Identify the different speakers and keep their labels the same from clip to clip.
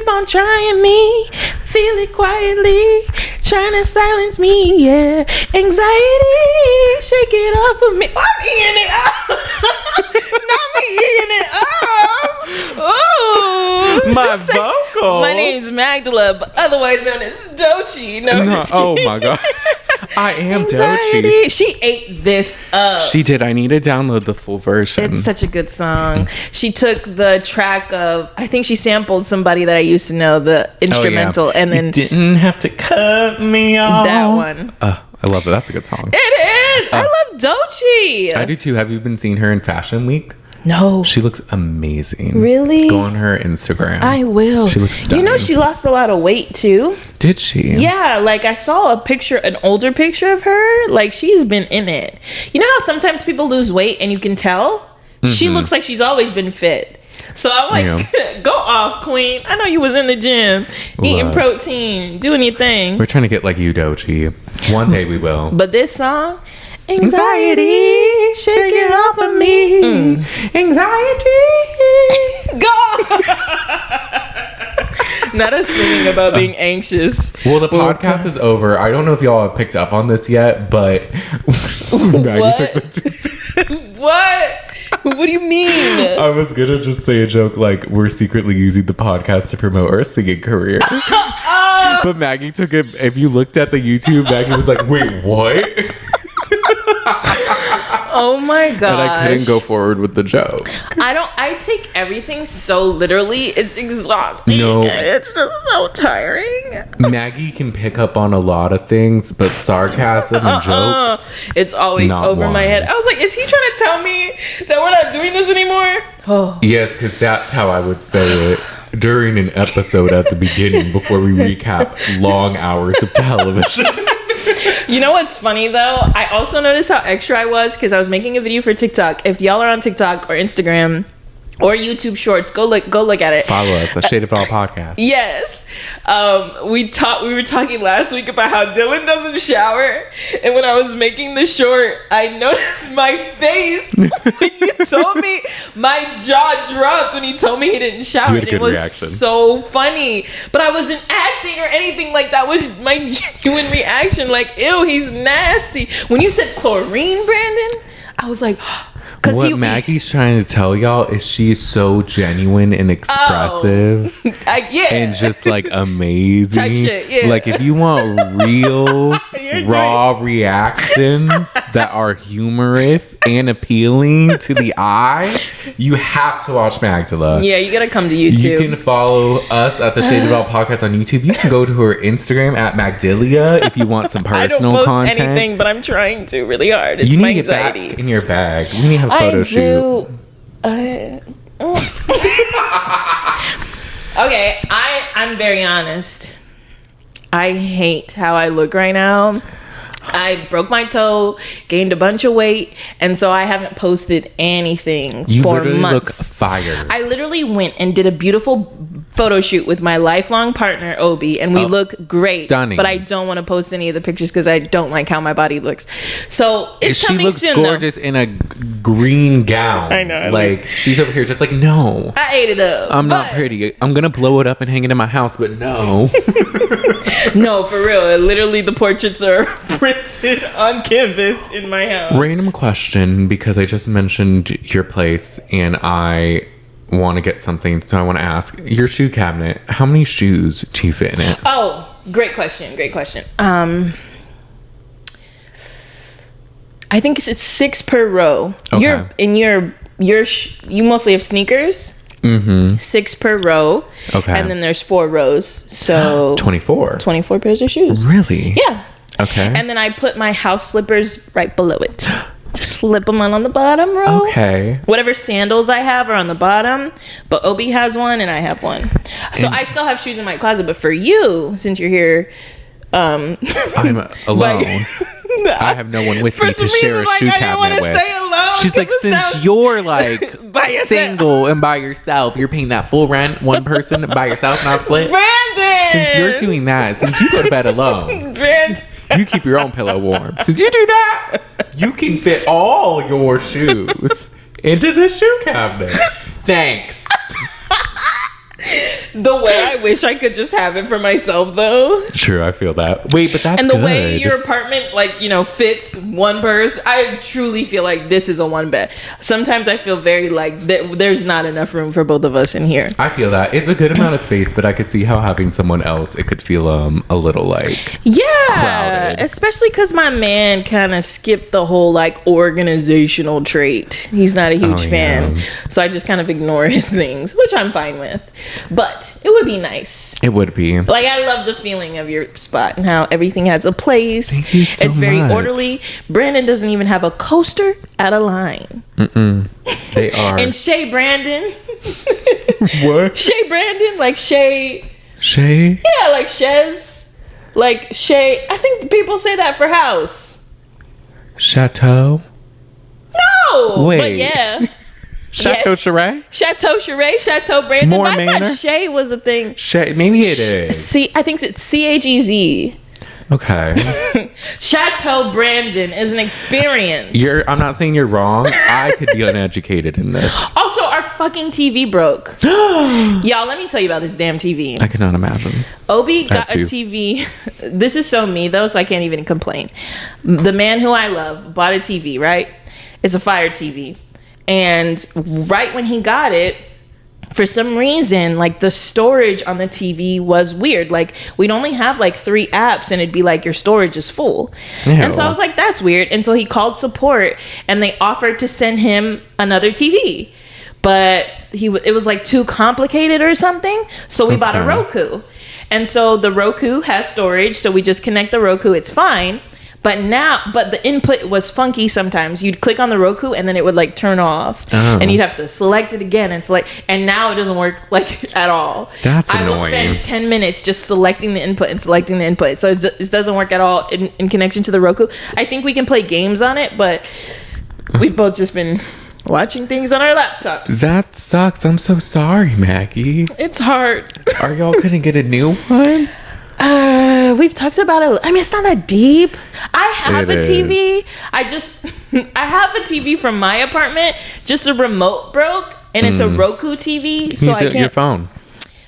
Speaker 1: keep on trying me. Feel it quietly, trying to silence me, yeah. Anxiety, shake it off of me. I'm eating it up. Not me eating it up. Ooh.
Speaker 2: My vocal.
Speaker 1: My name's Magdala, but otherwise known as Doechii. No,
Speaker 2: oh my God. I am
Speaker 1: Anxiety.
Speaker 2: Doechii.
Speaker 1: She ate this up.
Speaker 2: She did. I need to download the full version.
Speaker 1: It's such a good song. She took the track of, I think she sampled somebody that I used to know, the instrumental, and then
Speaker 2: you didn't have to cut me off.
Speaker 1: that one.
Speaker 2: I love it. That's a good song.
Speaker 1: It is. I love Doechii.
Speaker 2: I do too. Have you been seeing her in Fashion Week?
Speaker 1: No.
Speaker 2: She looks amazing.
Speaker 1: Really?
Speaker 2: Go on her Instagram.
Speaker 1: I will.
Speaker 2: She looks stunning.
Speaker 1: You know, she lost a lot of weight too.
Speaker 2: Did she?
Speaker 1: Yeah, like I saw a picture, an older picture of her. Like she's been in it. You know how sometimes people lose weight and you can tell? Mm-hmm. She looks like she's always been fit. So I'm like, go off, queen. I know you was in the gym, eating protein, doing your thing.
Speaker 2: We're trying to get like you, Doechii. One day we will.
Speaker 1: But this song, anxiety, shake it off of me.
Speaker 2: Anxiety.
Speaker 1: Go. Not us singing about being anxious.
Speaker 2: Well, the podcast is over. I don't know if y'all have picked up on this yet, but
Speaker 1: What? What do you mean?
Speaker 2: I was gonna just say a joke like we're secretly using the podcast to promote our singing career. But Maggie took it. If you looked at the YouTube, Maggie was like, "Wait, what?"
Speaker 1: Oh my god!
Speaker 2: And I couldn't go forward with the joke.
Speaker 1: I take everything so literally. It's exhausting.
Speaker 2: No,
Speaker 1: it's just so tiring.
Speaker 2: Maggie can pick up on a lot of things, but sarcasm and jokes,
Speaker 1: it's always over my head. I was like, is he trying to tell me that we're not doing this anymore? Oh.
Speaker 2: Yes, because that's how I would say it during an episode at the beginning before we recap long hours of television.
Speaker 1: You know what's funny though? I also noticed how extra I was because I was making a video for TikTok. If y'all are on TikTok or Instagram or YouTube Shorts, go look at it.
Speaker 2: Follow us, a Shade of All podcast.
Speaker 1: Yes. We were talking last week about how Dylan doesn't shower, and when I was making the short, I noticed my face when you told me. My jaw dropped when you told me he didn't shower, and it was so funny. But I wasn't acting or anything. Like that was my genuine reaction. Like, ew, he's nasty. When you said chlorine, Brandon, I was like.
Speaker 2: What Maggie's trying to tell y'all is she's so genuine and expressive and just like amazing.
Speaker 1: Type shit, yeah.
Speaker 2: Like if you want real raw reactions that are humorous and appealing to the eye, you have to watch Magdala.
Speaker 1: Yeah, you gotta come to YouTube.
Speaker 2: You can follow us at the Shade of All podcast on YouTube. You can go to her Instagram at Magdalia if you want some personal
Speaker 1: I don't post
Speaker 2: content.
Speaker 1: anything, but I'm trying to really hard. It's
Speaker 2: you need
Speaker 1: my
Speaker 2: to get
Speaker 1: anxiety.
Speaker 2: that in your bag. We need to have a photo shoot.
Speaker 1: Okay, I'm very honest. I hate how I look right now. I broke my toe, gained a bunch of weight, and so I haven't posted anything for months. You literally look
Speaker 2: fire.
Speaker 1: I literally went and did a beautiful photo shoot with my lifelong partner, Obi, and we look great.
Speaker 2: Stunning.
Speaker 1: But I don't want to post any of the pictures because I don't like how my body looks. So it's coming soon.
Speaker 2: She looks gorgeous in a green gown.
Speaker 1: I know.
Speaker 2: Like she's over here just like, no.
Speaker 1: I ate it up.
Speaker 2: I'm not pretty. I'm going to blow it up and hang it in my house, but no.
Speaker 1: No, for real. Literally the portraits are printed on canvas in my house.
Speaker 2: Random question, because I just mentioned your place and I want to get something, so I want to ask your shoe cabinet, how many shoes do you fit in it?
Speaker 1: Oh, great question. I think it's 6 per row.
Speaker 2: Okay.
Speaker 1: You mostly have sneakers. 6 per row.
Speaker 2: Okay.
Speaker 1: And then there's 4 rows, so 24 pairs of shoes.
Speaker 2: Really?
Speaker 1: Yeah.
Speaker 2: Okay.
Speaker 1: And then I put my house slippers right below it. Just slip them on the bottom row.
Speaker 2: Okay.
Speaker 1: Whatever sandals I have are on the bottom, but Obi has one and I have one. So I still have shoes in my closet, but for you, since you're here,
Speaker 2: I'm alone. I have no one with me to share a shoe cabinet with. She's like, since you're like single and by yourself, you're paying that full rent, one person by yourself, not split.
Speaker 1: Brandon!
Speaker 2: Since you're doing that, since you go to bed alone,
Speaker 1: Brandon,
Speaker 2: you keep your own pillow warm. Since you do that, you can fit all your shoes into the shoe cabinet. Thanks.
Speaker 1: The way I wish I could just have it for myself, though.
Speaker 2: True, I feel that. Wait, but that's
Speaker 1: and the
Speaker 2: good.
Speaker 1: way your apartment, like, you know, fits one person, I truly feel like this is a one bed. Sometimes I feel very like there's not enough room for both of us in here.
Speaker 2: I feel that it's a good amount of space, but I could see how having someone else, it could feel a little like crowded.
Speaker 1: Especially because my man kind of skipped the whole like organizational trait. He's not a huge fan, so I just kind of ignore his things, which I'm fine with. But it would be nice.
Speaker 2: It would be.
Speaker 1: Like, I love the feeling of your spot and how everything has a place.
Speaker 2: Thank you so
Speaker 1: It's very
Speaker 2: much.
Speaker 1: orderly. Brandon doesn't even have a coaster at a line.
Speaker 2: They are.
Speaker 1: And Shay Brandon.
Speaker 2: What?
Speaker 1: Shay Brandon, like Shay.
Speaker 2: Shay?
Speaker 1: Yeah, like Shez. Like Shay. I think people say that for house.
Speaker 2: Chateau?
Speaker 1: No.
Speaker 2: Wait.
Speaker 1: But yeah.
Speaker 2: Chateau
Speaker 1: Yes.
Speaker 2: Charay?
Speaker 1: Chateau Charay, Chateau Brandon.
Speaker 2: More
Speaker 1: But I
Speaker 2: manner?
Speaker 1: thought Shay was a thing.
Speaker 2: Shay? Maybe it is.
Speaker 1: I think it's Chegz.
Speaker 2: Okay.
Speaker 1: Chateau Brandon is an experience.
Speaker 2: I'm not saying you're wrong. I could be uneducated in this.
Speaker 1: Also, our fucking TV broke. Y'all, let me tell you about this damn TV.
Speaker 2: I cannot imagine.
Speaker 1: Obi got a TV. This is so me, though, so I can't even complain. The man who I love bought a TV, right? It's a Fire TV. And right when he got it, for some reason, like, the storage on the TV was weird. Like, we'd only have like 3 apps and it'd be like, your storage is full.
Speaker 2: Ew.
Speaker 1: And so I was like, that's weird. And so he called support and they offered to send him another TV. But it was like too complicated or something. So we bought a Roku. And so the Roku has storage. So we just connect the Roku. It's fine. But the input was funky sometimes. You'd click on the Roku and then it would like turn off.
Speaker 2: Oh.
Speaker 1: And you'd have to select it again and now it doesn't work like at all.
Speaker 2: That's
Speaker 1: I will
Speaker 2: annoying.
Speaker 1: spend 10 minutes just selecting the input and selecting the input. So it doesn't work at all in connection to the Roku. I think we can play games on it, but we've both just been watching things on our laptops.
Speaker 2: That sucks. I'm so sorry, Maggie.
Speaker 1: It's hard.
Speaker 2: Are y'all gonna get a new one?
Speaker 1: We've talked about it. I mean, it's not that deep. I have
Speaker 2: It
Speaker 1: a
Speaker 2: is.
Speaker 1: TV. I have a TV from my apartment. Just the remote broke, and it's a Roku TV. So
Speaker 2: Use
Speaker 1: I
Speaker 2: it,
Speaker 1: can't.
Speaker 2: your phone.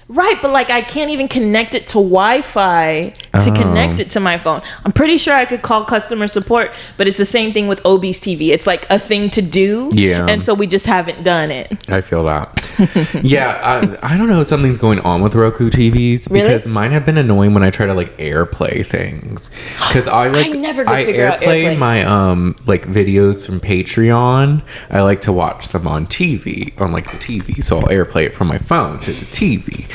Speaker 1: Right, but like I can't even connect it to Wi-Fi to connect it to my phone. I'm pretty sure I could call customer support, but it's the same thing with Obi's TV. It's like a thing to do, and so we just haven't done it.
Speaker 2: I feel that. Yeah, I don't know if something's going on with Roku TVs because mine have been annoying when I try to like AirPlay things. Because I
Speaker 1: never could figure out AirPlay.
Speaker 2: my like videos from Patreon. I like to watch them on TV, on like the TV. So I'll AirPlay it from my phone to the TV.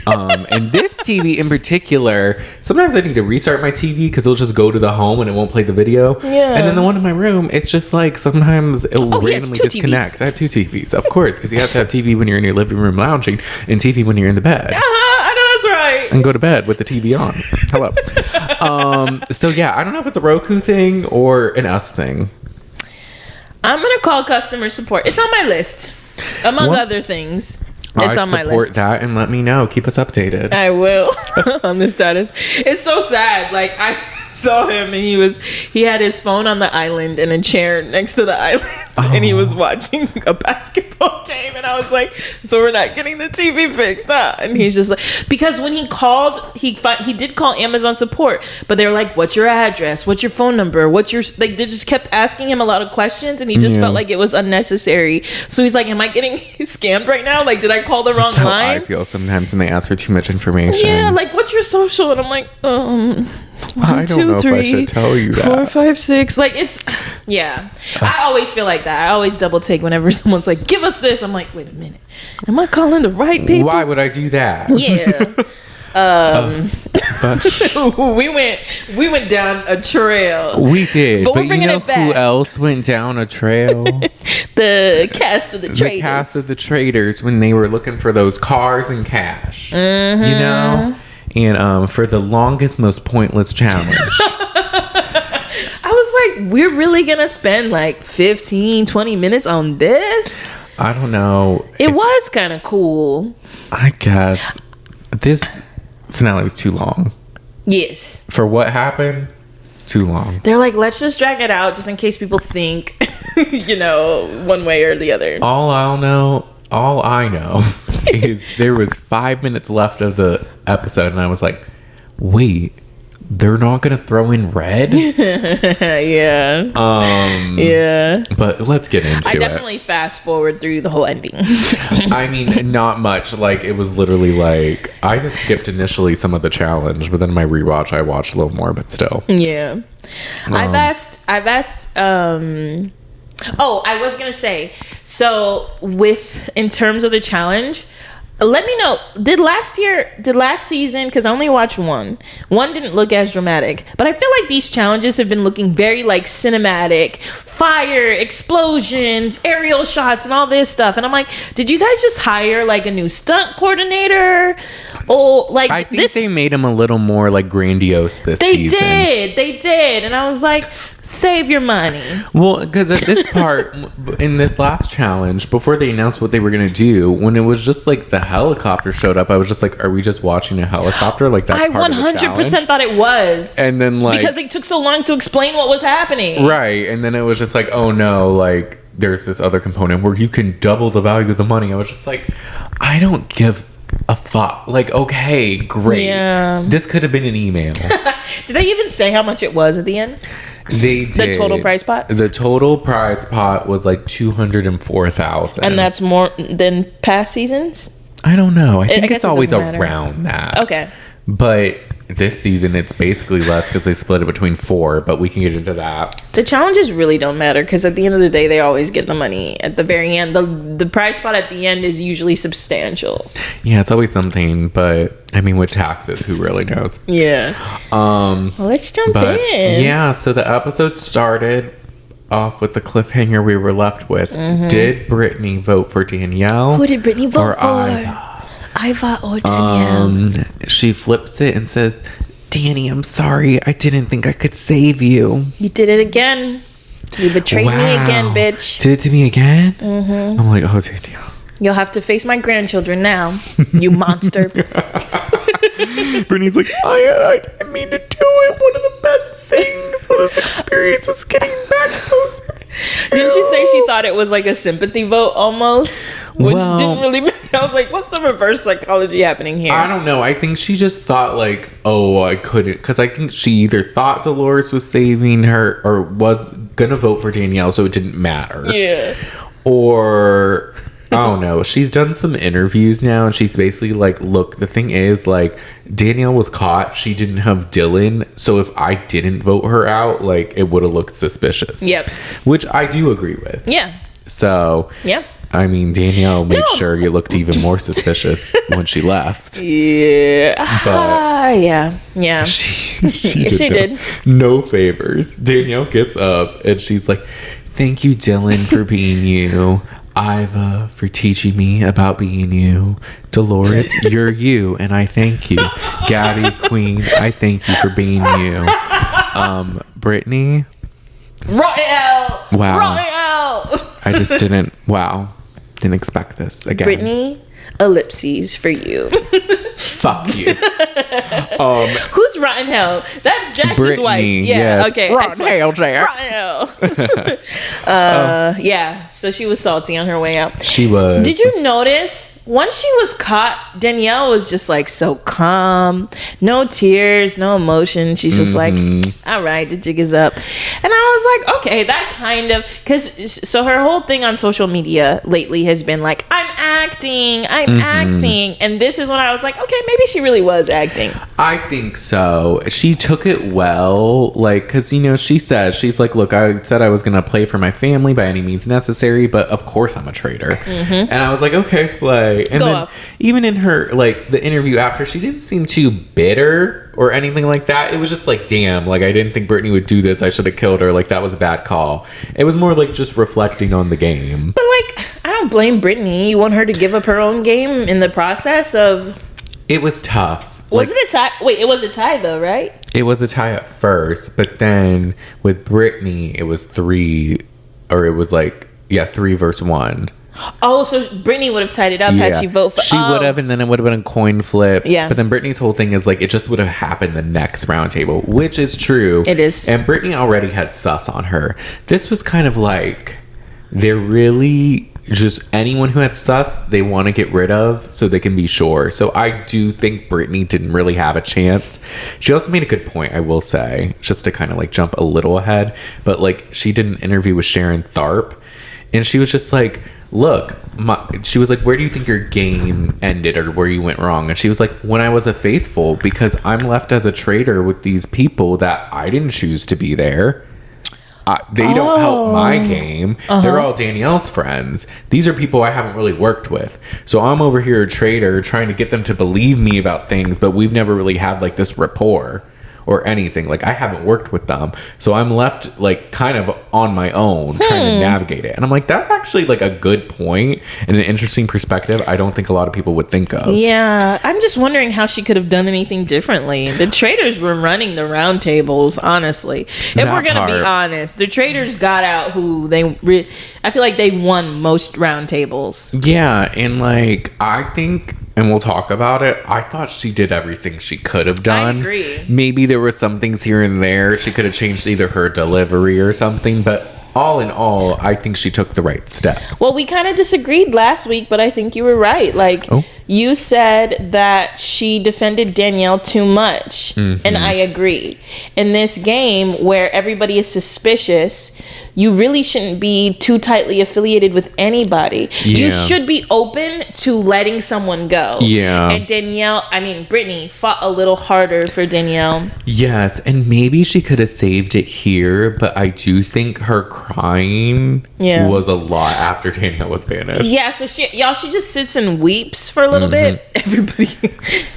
Speaker 2: And this TV in particular, sometimes I need to restart my TV because it'll just go to the home and it won't play the video.
Speaker 1: Yeah.
Speaker 2: And then the one in my room, it's just like sometimes it'll randomly disconnect.
Speaker 1: TVs.
Speaker 2: I have 2 TVs, of course, because you have to have TV when you're in your living room lounging and TV when you're in the bed.
Speaker 1: I know that's right.
Speaker 2: And go to bed with the TV on. Hello. So yeah, I don't know if it's a Roku thing or an us thing.
Speaker 1: I'm gonna call customer support. It's on my list, among other things. It's on my list.
Speaker 2: Support that and let me know. Keep us updated.
Speaker 1: I will on the status. It's so sad. Like I saw him and he had his phone on the island and a chair next to the island and he was watching a basketball game and I was like, so we're not getting the TV fixed, huh? And he's just like, because when he called, he did call Amazon support, but they were like, what's your address? What's your phone number? What's your, like, they just kept asking him a lot of questions and he just felt like it was unnecessary. So he's like, am I getting scammed right now? Like, did I call the wrong line?
Speaker 2: I feel sometimes when they ask for too much information.
Speaker 1: Yeah, like, what's your social? And I'm like, 1,
Speaker 2: I don't
Speaker 1: 2,
Speaker 2: know
Speaker 1: 3,
Speaker 2: if I should tell you that.
Speaker 1: 4, 5, 6. Like, it's, yeah. I always feel like that. I always double take whenever someone's like, give us this. I'm like, wait a minute. Am I calling the right people?
Speaker 2: Why would I do that?
Speaker 1: Yeah.
Speaker 2: But
Speaker 1: we went down a trail.
Speaker 2: we did.
Speaker 1: But we're
Speaker 2: you
Speaker 1: bringing
Speaker 2: know
Speaker 1: it back.
Speaker 2: who else went down a trail?
Speaker 1: The cast of the Traitors.
Speaker 2: The cast of the Traitors when they were looking for those cars and cash.
Speaker 1: Mm-hmm.
Speaker 2: You know? And for the longest, most pointless challenge.
Speaker 1: I was like, we're really going to spend like 15, 20 minutes on this?
Speaker 2: I don't know.
Speaker 1: It was kind of cool.
Speaker 2: I guess this finale was too long.
Speaker 1: Yes.
Speaker 2: For what happened, too long.
Speaker 1: They're like, let's just drag it out just in case people think, you know, one way or the other.
Speaker 2: All I know is there was 5 minutes left of the episode, and I was like, wait, they're not gonna throw in red?
Speaker 1: Yeah. Yeah.
Speaker 2: But let's get into it.
Speaker 1: I definitely fast forward through the whole ending.
Speaker 2: I mean, not much. Like, it was literally like, I had skipped initially some of the challenge, but then my rewatch, I watched a little more, but still.
Speaker 1: Yeah. I've asked oh, I was gonna say, so in terms of the challenge, let me know, did last season, because I only watched one didn't look as dramatic, but I feel like these challenges have been looking very like cinematic, fire, explosions, aerial shots, and all this stuff, and I'm like, did you guys just hire like a new stunt coordinator? Or like,
Speaker 2: I think they made him a little more like grandiose this season.
Speaker 1: They did, and I was like, save your money.
Speaker 2: Well, because at this part, in this last challenge, before they announced what they were going to do, when it was just like the helicopter showed up, I was just like, are we just watching a helicopter? Like, that's part of the challenge? I 100%
Speaker 1: thought it was.
Speaker 2: And then like,
Speaker 1: because it took so long to explain what was happening.
Speaker 2: Right. And then it was just like, oh no, like there's this other component where you can double the value of the money. I was just like, I don't give a fuck. Like, okay, great. Yeah. This could have been an email.
Speaker 1: Did they even say how much it was at the end?
Speaker 2: They did.
Speaker 1: The total prize pot?
Speaker 2: The total prize pot was like $204,000.
Speaker 1: And that's more than past seasons?
Speaker 2: I don't know. I think it's always around that.
Speaker 1: Okay.
Speaker 2: But this season, it's basically less because they split it between 4, but we can get into that.
Speaker 1: The challenges really don't matter because at the end of the day, they always get the money at the very end. The prize pot at the end is usually substantial.
Speaker 2: Yeah, it's always something, but I mean, with taxes, who really knows?
Speaker 1: Yeah. Well, let's jump in.
Speaker 2: Yeah, so the episode started off with the cliffhanger we were left with. Mm-hmm. Did Brittney vote for Danielle?
Speaker 1: Who did Brittney vote for? Iva or Danielle?
Speaker 2: She flips it and says, Danny, I'm sorry. I didn't think I could save you.
Speaker 1: You did it again. You betrayed me again, bitch.
Speaker 2: Did it to me again? Mm-hmm. I'm like, oh, Danielle.
Speaker 1: You'll have to face my grandchildren now, you monster.
Speaker 2: Brittney's like, I didn't mean to do it. One of the best things of this experience was getting back close.
Speaker 1: Didn't she say she thought it was like a sympathy vote almost? Which didn't really... I was like, what's the reverse psychology happening here?
Speaker 2: I don't know. I think she just thought like, oh, I couldn't. Because I think she either thought Dolores was saving her or was going to vote for Danielle, so it didn't matter.
Speaker 1: Yeah.
Speaker 2: Or... I don't know. She's done some interviews now, and she's basically like, look, the thing is, like, Danielle was caught. She didn't have Dylan. So if I didn't vote her out, like, it would have looked suspicious.
Speaker 1: Yep.
Speaker 2: Which I do agree with.
Speaker 1: Yeah.
Speaker 2: So,
Speaker 1: yep.
Speaker 2: I mean, Danielle made sure you looked even more suspicious when she left.
Speaker 1: Yeah.
Speaker 2: But
Speaker 1: yeah.
Speaker 2: She
Speaker 1: she did.
Speaker 2: No favors. Danielle gets up, and she's like, thank you, Dylan, for being you. Iva, for teaching me about being you. Dolores, you're you, and I thank you. Gabby, Queen, I thank you for being you. Brittney,
Speaker 1: Royale.
Speaker 2: Wow.
Speaker 1: Royale.
Speaker 2: I just didn't expect this again.
Speaker 1: Brittney, ellipses for you.
Speaker 2: Fuck you.
Speaker 1: Who's Rotten Hell? That's Jax's
Speaker 2: Brittney,
Speaker 1: wife. Yeah.
Speaker 2: yes.
Speaker 1: Okay.
Speaker 2: Rotten Hell, Jax.
Speaker 1: Rotten Hell. Yeah. So she was salty on her way out.
Speaker 2: She was.
Speaker 1: Did you notice once she was caught, Danielle was just like so calm, no tears, no emotion. She's just like, all right, the jig is up. And I was like, okay, that kind of, because so her whole thing on social media lately has been like, I'm acting, and this is when I was like, okay, maybe she really was acting.
Speaker 2: I think so. She took it well, like, because, you know, she says, she's like, look, I said I was going to play for my family by any means necessary, but of course I'm a traitor. And I was like, okay, slay. And then even in her, like, the interview after, she didn't seem too bitter or anything like that. It was just like, damn, like, I didn't think Brittney would do this. I should have killed her. Like, that was a bad call. It was more like just reflecting on the game.
Speaker 1: But, like, I don't blame Brittney. You want her to give up her own game in the process of...
Speaker 2: It was tough.
Speaker 1: Was it a tie? Wait, it was a tie though, right?
Speaker 2: It was a tie at first, but then with Brittney, it was 3 versus 1.
Speaker 1: Oh, so Brittney would have tied it up had she voted for...
Speaker 2: She would have, and then it would have been a coin flip.
Speaker 1: Yeah.
Speaker 2: But then Brittney's whole thing is, like, it just would have happened the next roundtable, which is true.
Speaker 1: It is.
Speaker 2: And Brittney already had sus on her. This was kind of like, they're really just anyone who had sus, they want to get rid of so they can be sure. So I do think Brittney didn't really have a chance. She also made a good point, I will say, just to kind of like jump a little ahead. But like she did an interview with Sharon Tharp, and she was just like, look, she was like, where do you think your game ended or where you went wrong? And she was like, when I was a faithful, because I'm left as a traitor with these people that I didn't choose to be there. They don't help my game. They're all Danielle's friends. These are people I haven't really worked with. So I'm over here a traitor trying to get them to believe me about things, but we've never really had like this rapport or anything. Like I haven't worked with them. So I'm left like kind of on my own trying to navigate it. And I'm like, that's actually like a good point and an interesting perspective I don't think a lot of people would think of.
Speaker 1: Yeah. I'm just wondering how she could have done anything differently. The traitors were running the roundtables, honestly. If we're going to be honest, the traitors got out who I feel like they won most roundtables.
Speaker 2: Yeah. And like, I think, and we'll talk about it, I thought she did everything she could have done.
Speaker 1: I agree.
Speaker 2: Maybe there were some things here and there. She could have changed either her delivery or something, but all in all, I think she took the right steps.
Speaker 1: Well, we kind of disagreed last week, but I think you were right. Like, you said that she defended Danielle too much, and I agree. In this game where everybody is suspicious, you really shouldn't be too tightly affiliated with anybody. Yeah. You should be open to letting someone go.
Speaker 2: Yeah.
Speaker 1: And Brittney fought a little harder for Danielle.
Speaker 2: Yes, and maybe she could have saved it here, but I do think her crying was a lot after Danielle was banished.
Speaker 1: Yeah, so she just sits and weeps for a little bit. Everybody,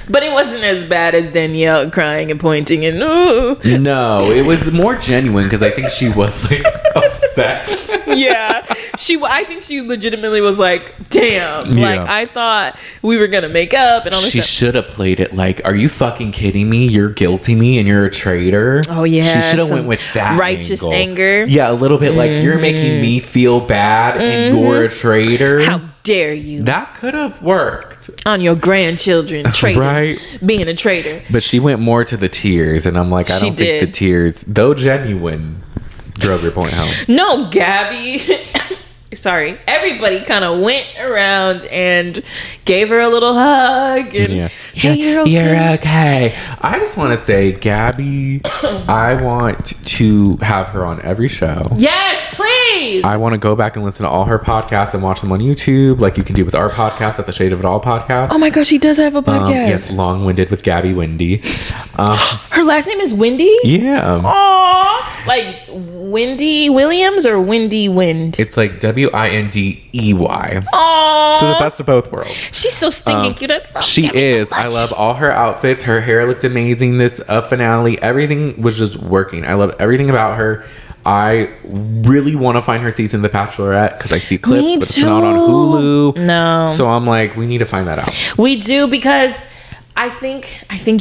Speaker 1: but it wasn't as bad as Danielle crying and pointing and
Speaker 2: no, it was more genuine because I think she was like upset.
Speaker 1: Yeah, I think she legitimately was like, damn, like I thought we were gonna make up and all this.
Speaker 2: She should have played it like, are you fucking kidding me? You're guilting me and you're a traitor.
Speaker 1: Oh yeah,
Speaker 2: she should have went with that
Speaker 1: righteous
Speaker 2: angle.
Speaker 1: Anger.
Speaker 2: Yeah, a little bit like, you're making me feel bad and you're a traitor.
Speaker 1: How dare you?
Speaker 2: That could have worked
Speaker 1: on your grandchildren, traitor,
Speaker 2: right? Being
Speaker 1: a traitor.
Speaker 2: But she went more to the tears, and I'm like, I don't think the tears, though genuine, drove your point home.
Speaker 1: No, Gabby. Sorry, everybody kind of went around and gave her a little hug and hey, you're okay.
Speaker 2: You're okay. I just want to say, Gabby, I want to have her on every show.
Speaker 1: Yes, please.
Speaker 2: I want to go back and listen to all her podcasts and watch them on YouTube, like you can do with our podcast at the Shade of It All podcast.
Speaker 1: Oh my gosh, she does have a podcast.
Speaker 2: Yes, Long-Winded with Gabby Wendy.
Speaker 1: Her last name is Wendy?
Speaker 2: Yeah.
Speaker 1: Aww. Like Wendy Williams or Wendy Wind?
Speaker 2: It's like Windey.
Speaker 1: Aww.
Speaker 2: So the best of both worlds.
Speaker 1: She's so stinking cute.
Speaker 2: She is. I love all her outfits. Her hair looked amazing this finale. Everything was just working. I love everything about her. I really want to find her season of The Bachelorette because I see clips, but it's not on Hulu.
Speaker 1: No.
Speaker 2: So I'm like, we need to find that out.
Speaker 1: We do, because I think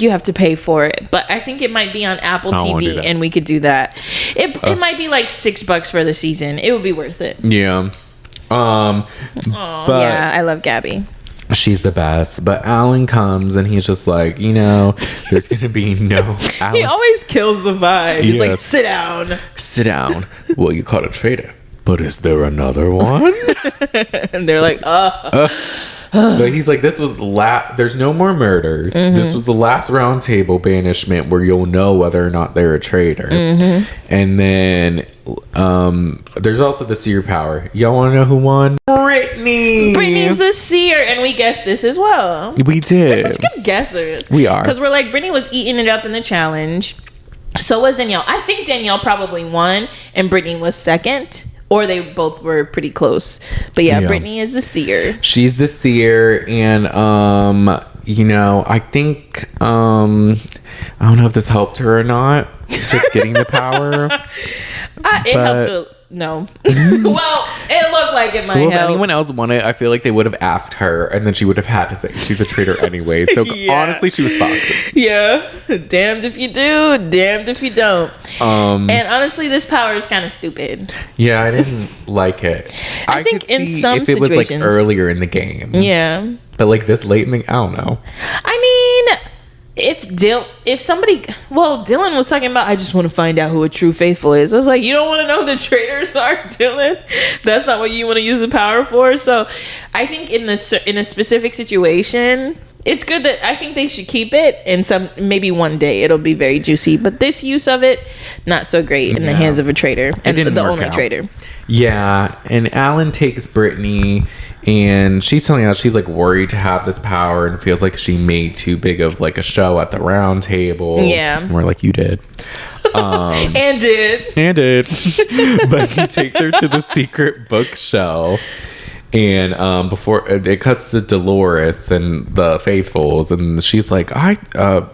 Speaker 1: you have to pay for it, but I think it might be on Apple TV, and we could do that. It might be like $6 for the season. It would be worth it.
Speaker 2: Yeah.
Speaker 1: But yeah, I love Gabby.
Speaker 2: She's the best. But Alan comes and he's just like, there's gonna be no Alan.
Speaker 1: He always kills the vibe. He's like, sit down.
Speaker 2: Sit down. Well, you caught a traitor, but is there another one?
Speaker 1: And they're like,
Speaker 2: But he's like, this was there's no more murders. This was the last round table banishment where you'll know whether or not they're a traitor. And then there's also the Seer power. Y'all want to know who won?
Speaker 1: Brittney's the Seer, and we guessed this as well.
Speaker 2: We did.
Speaker 1: We're such good guessers.
Speaker 2: We are.
Speaker 1: Because we're like, Brittney was eating it up in the challenge. So was Danielle. I think Danielle probably won, and Brittney was second. Or they both were pretty close. But yeah, Brittney is the Seer.
Speaker 2: She's the Seer. And, I think, I don't know if this helped her or not. Just getting the power.
Speaker 1: It helped her. No. Well, it looked like it might help.
Speaker 2: If anyone else won it, I feel like they would have asked her, and then she would have had to say she's a traitor anyway. So honestly, she was fucked.
Speaker 1: Yeah. Damned if you do, damned if you don't. And honestly, this power is kind of stupid.
Speaker 2: Yeah, I didn't like it.
Speaker 1: I think could see in some if it was
Speaker 2: like earlier in the game.
Speaker 1: Yeah.
Speaker 2: But like this late in the, I don't know.
Speaker 1: I mean, if Dylan was talking about, I just want to find out who a true faithful is. I was like, you don't want to know who the traitors are, Dylan? That's not what you want to use the power for. So I think in a specific situation, it's good that I think they should keep it, and maybe one day it'll be very juicy. But this use of it, not so great in the hands of a traitor, and the only traitor.
Speaker 2: Yeah, and Alan takes Brittney, and she's telling us she's like worried to have this power and feels like she made too big of like a show at the round table.
Speaker 1: Yeah,
Speaker 2: and we're like, you did.
Speaker 1: And did.
Speaker 2: But he takes her to the secret bookshelf. And before it cuts to Dolores and the faithfuls, and she's like, I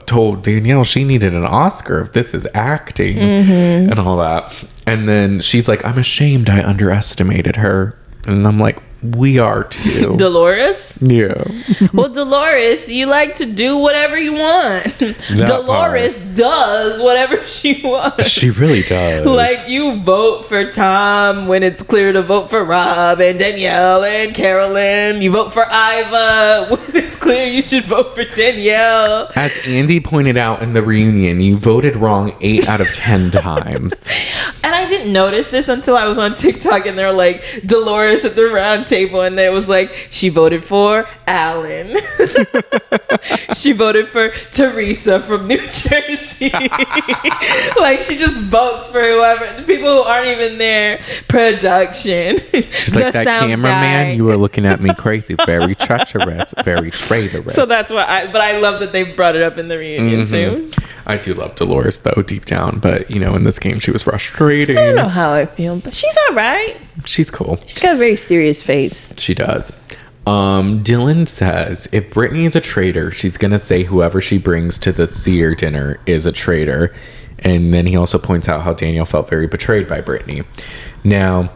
Speaker 2: told Danielle she needed an Oscar if this is acting and all that. And then she's like, I'm ashamed I underestimated her. And I'm like, we are too.
Speaker 1: Dolores?
Speaker 2: Yeah.
Speaker 1: Well, Dolores, you like to do whatever you want. Dolores does whatever she wants.
Speaker 2: She really does.
Speaker 1: Like, you vote for Tom when it's clear to vote for Rob and Danielle and Carolyn. You vote for Iva when it's clear you should vote for Danielle.
Speaker 2: As Andy pointed out in the reunion, you voted wrong 8 out of 10 times.
Speaker 1: And I didn't notice this until I was on TikTok, and they're like, Dolores at the round table, and it was like, she voted for Alan. She voted for Teresa from New Jersey. Like, she just votes for whoever, people who aren't even there. Production.
Speaker 2: She's like, that cameraman, you were looking at me crazy. Very treacherous, very traitorous.
Speaker 1: So that's what I love that they brought it up in the reunion too.
Speaker 2: I do love Dolores though, deep down, but you know, in this game she was frustrating.
Speaker 1: I don't know how I feel, but she's all right.
Speaker 2: She's cool.
Speaker 1: She's got a very serious face.
Speaker 2: She does. Dylan says if Brittney is a traitor, she's gonna say whoever she brings to the Seer dinner is a traitor. And then he also points out how Danielle felt very betrayed by Brittney. Now,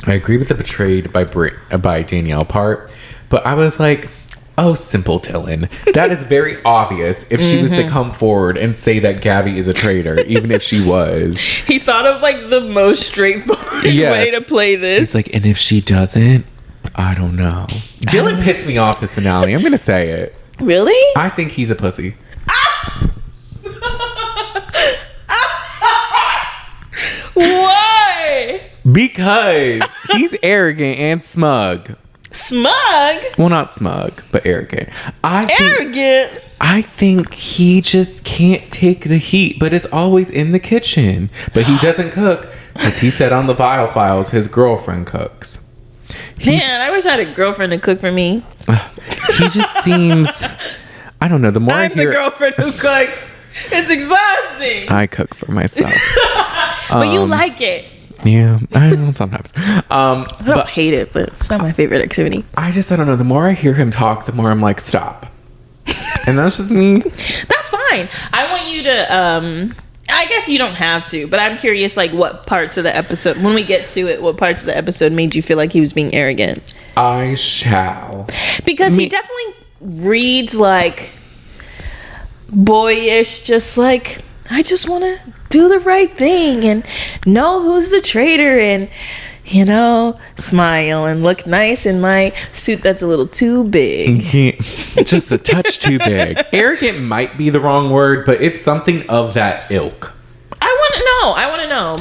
Speaker 2: I agree with the betrayed by Danielle part, but I was like, oh, simple Dylan. That is very obvious if she was to come forward and say that Gabby is a traitor, even if she was.
Speaker 1: He thought of like the most straightforward way to play this.
Speaker 2: He's like, and if she doesn't, I don't know. Dylan pissed me off this finale. I'm going to say it.
Speaker 1: Really?
Speaker 2: I think he's a pussy.
Speaker 1: Why?
Speaker 2: Because he's arrogant and smug.
Speaker 1: Smug?
Speaker 2: Well, not smug, but arrogant.
Speaker 1: Arrogant?
Speaker 2: I think he just can't take the heat, but is always in the kitchen. But he doesn't cook, because he said on the Vile Files his girlfriend cooks.
Speaker 1: Man, I wish I had a girlfriend to cook for me.
Speaker 2: He just seems... I don't know. The more
Speaker 1: I'm the girlfriend who cooks. It's exhausting.
Speaker 2: I cook for myself.
Speaker 1: But you like it.
Speaker 2: Yeah, I don't know, sometimes.
Speaker 1: I don't hate it, but it's not my favorite activity.
Speaker 2: I don't know. The more I hear him talk, the more I'm like, stop. And that's just me.
Speaker 1: That's fine. I want you to, I guess you don't have to, but I'm curious, like, what parts of the episode, when we get to it, what parts of the episode made you feel like he was being arrogant?
Speaker 2: I shall.
Speaker 1: Because he definitely reads, like, boyish, just like, I just want to do the right thing and know who's the traitor and, you know, smile and look nice in my suit that's a little too big.
Speaker 2: Just a touch too big. Arrogant might be the wrong word, but it's something of that ilk.
Speaker 1: I want to know.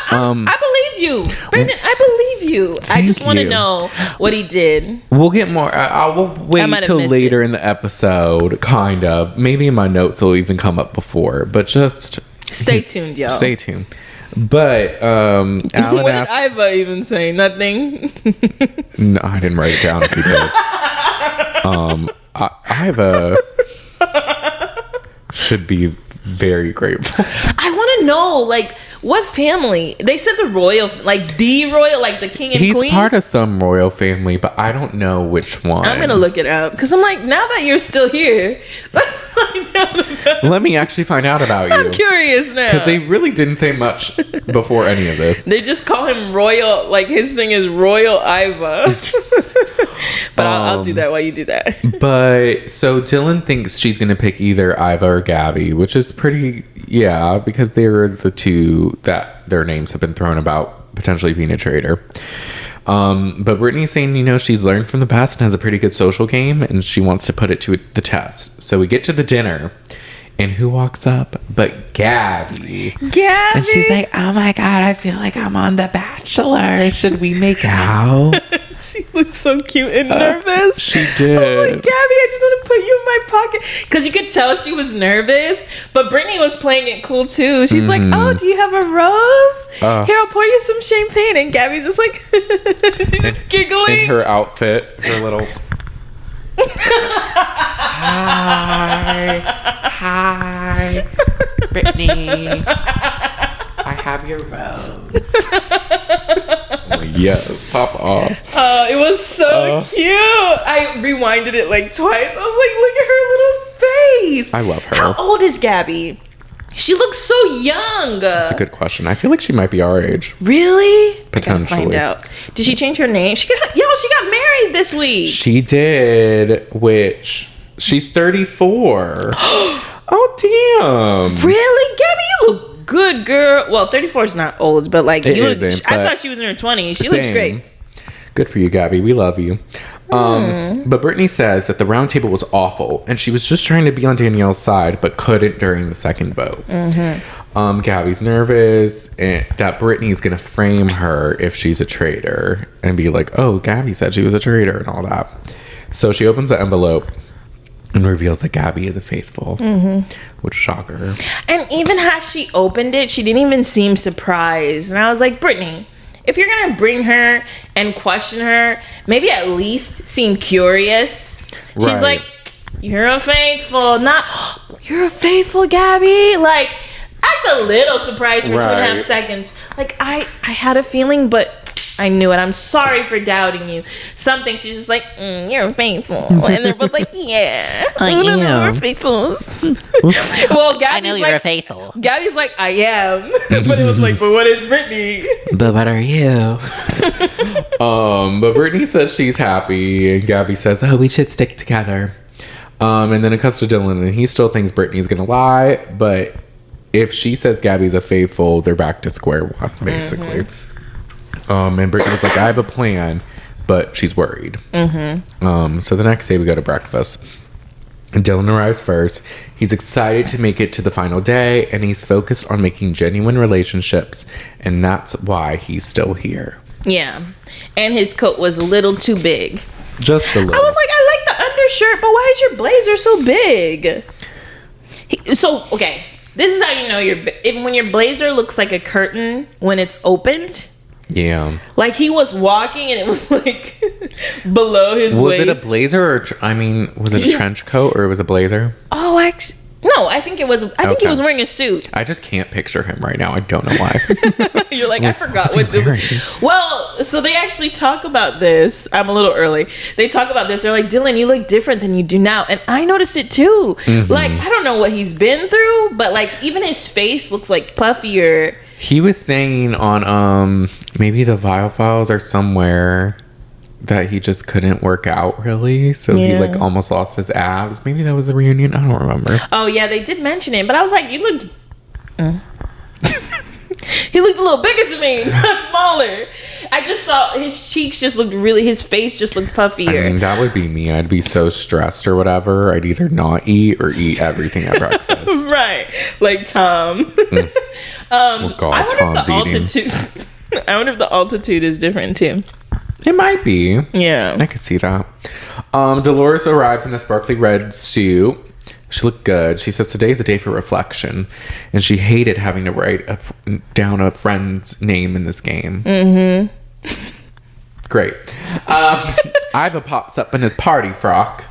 Speaker 1: I believe you. Brandon, I believe you. I just want to know what he did.
Speaker 2: We'll get more. We'll wait till later in the episode, kind of. Maybe in my notes it'll even come up before, but just...
Speaker 1: Stay tuned, y'all.
Speaker 2: Stay tuned. But Alan
Speaker 1: what did Iva even say? Nothing?
Speaker 2: No, I didn't write it down if you did. Iva should be very grateful. I
Speaker 1: want to know, like, what family? They said the royal, like the royal, like the king and queen.
Speaker 2: He's part of some royal family, but I don't know which one.
Speaker 1: I'm gonna look it up because I'm like, now that you're still here, let's find out about.
Speaker 2: Let me actually find out about you.
Speaker 1: I'm curious now
Speaker 2: because they really didn't say much before any of this.
Speaker 1: They just call him royal. Like his thing is Royal Iva. But I'll do that while you do that.
Speaker 2: But so Dylan thinks she's gonna pick either Iva or Gabby, which is pretty. Yeah, because they're the two that their names have been thrown about potentially being a traitor. But Brittney's saying, you know, she's learned from the past and has a pretty good social game and she wants to put it to the test. So we get to the dinner And who walks up but Gabby?
Speaker 1: Gabby.
Speaker 2: And she's like, oh my God, I feel like I'm on The Bachelor. Should we make out?
Speaker 1: She looked so cute and nervous.
Speaker 2: She did.
Speaker 1: I was like, Gabby, I just want to put you in my pocket. Because you could tell she was nervous. But Brittney was playing it cool too. She's like, oh, do you have a rose? Here, I'll pour you some champagne. And Gabby's just like, she's just giggling.
Speaker 2: In her outfit, her little... Hi, Brittney. I have your rose. Yes, pop off.
Speaker 1: Oh, it was so cute. I rewinded it like twice. I was like, look at her little face.
Speaker 2: I love her.
Speaker 1: How old is Gabby? She looks so young.
Speaker 2: That's a good question. I feel like she might be our age.
Speaker 1: Really?
Speaker 2: Potentially.
Speaker 1: I gotta find out. Did she change her name? She got married this week.
Speaker 2: She did, which she's 34. Oh, damn.
Speaker 1: Really? Gabby, you look good, girl. Well, 34 is not old, but like you look, I thought she was in her 20s. She looks great.
Speaker 2: Good for you, Gabby. We love you. But Brittney says that the roundtable was awful and she was just trying to be on Danielle's side but couldn't during the second vote. Gabby's nervous and that Brittney's gonna frame her if she's a traitor and be like, oh, Gabby said she was a traitor and all that. So she opens the envelope and reveals that Gabby is a faithful, which shocked her.
Speaker 1: And even as she opened it, she didn't even seem surprised. And I was like, Brittney, if you're gonna bring her and question her, maybe at least seem curious. Right. She's like, you're a faithful, not you're a faithful, Gabby. Like, act a little surprised for 2.5 seconds. Like, I had a feeling, but I knew it. I'm sorry for doubting you. Something. She's just like, you're faithful. And they're both like, yeah.
Speaker 2: I am.
Speaker 1: We're faithful. Well, Gabby's
Speaker 2: I know you're
Speaker 1: like,
Speaker 2: faithful.
Speaker 1: Gabby's like, I am. But it was like, but what is Brittney?
Speaker 2: But what are you? But Brittney says she's happy. And Gabby says, oh, we should stick together. And then it cuts to Dylan. And he still thinks Brittney's going to lie. But if she says Gabby's a faithful, they're back to square one, basically. And Brittney's like, I have a plan, but she's worried. So the next day we go to breakfast. And Dylan arrives first. He's excited to make it to the final day, and he's focused on making genuine relationships, and that's why he's still here.
Speaker 1: Yeah. And his coat was a little too big.
Speaker 2: Just a little. I
Speaker 1: was like, I like the undershirt, but why is your blazer so big? Okay. This is how you know when your blazer looks like a curtain when it's opened.
Speaker 2: Yeah.
Speaker 1: Like he was walking and it was like below his waist.
Speaker 2: Was it a blazer or was it a trench coat or it was a blazer?
Speaker 1: Oh, actually, no, I think it was. I think he was wearing a suit.
Speaker 2: I just can't picture him right now. I don't know why.
Speaker 1: You're like, I forgot what to wear. Well, so they actually talk about this. I'm a little early. They talk about this. They're like, Dylan, you look different than you do now. And I noticed it too. Like, I don't know what he's been through, but like even his face looks like puffier.
Speaker 2: He was saying on maybe the Vile Files or somewhere that he just couldn't work out really, so he like almost lost his abs. Maybe that was a reunion. I don't remember.
Speaker 1: Oh yeah, they did mention it, but I was like, you looked. He looked a little bigger to me, not smaller. I just saw his cheeks just looked his face just looked puffier.
Speaker 2: I mean, that would be me. I'd be so stressed or whatever. I'd either not eat or eat everything at breakfast.
Speaker 1: Right, like Tom.
Speaker 2: Oh God, Tom's eating.
Speaker 1: I wonder if the altitude is different too.
Speaker 2: It might be.
Speaker 1: Yeah,
Speaker 2: I could see that. Dolores arrives in a sparkly red suit. She looked good. She says today's a day for reflection, and she hated having to write down a friend's name in this game. Great. Iva pops up in his party frock.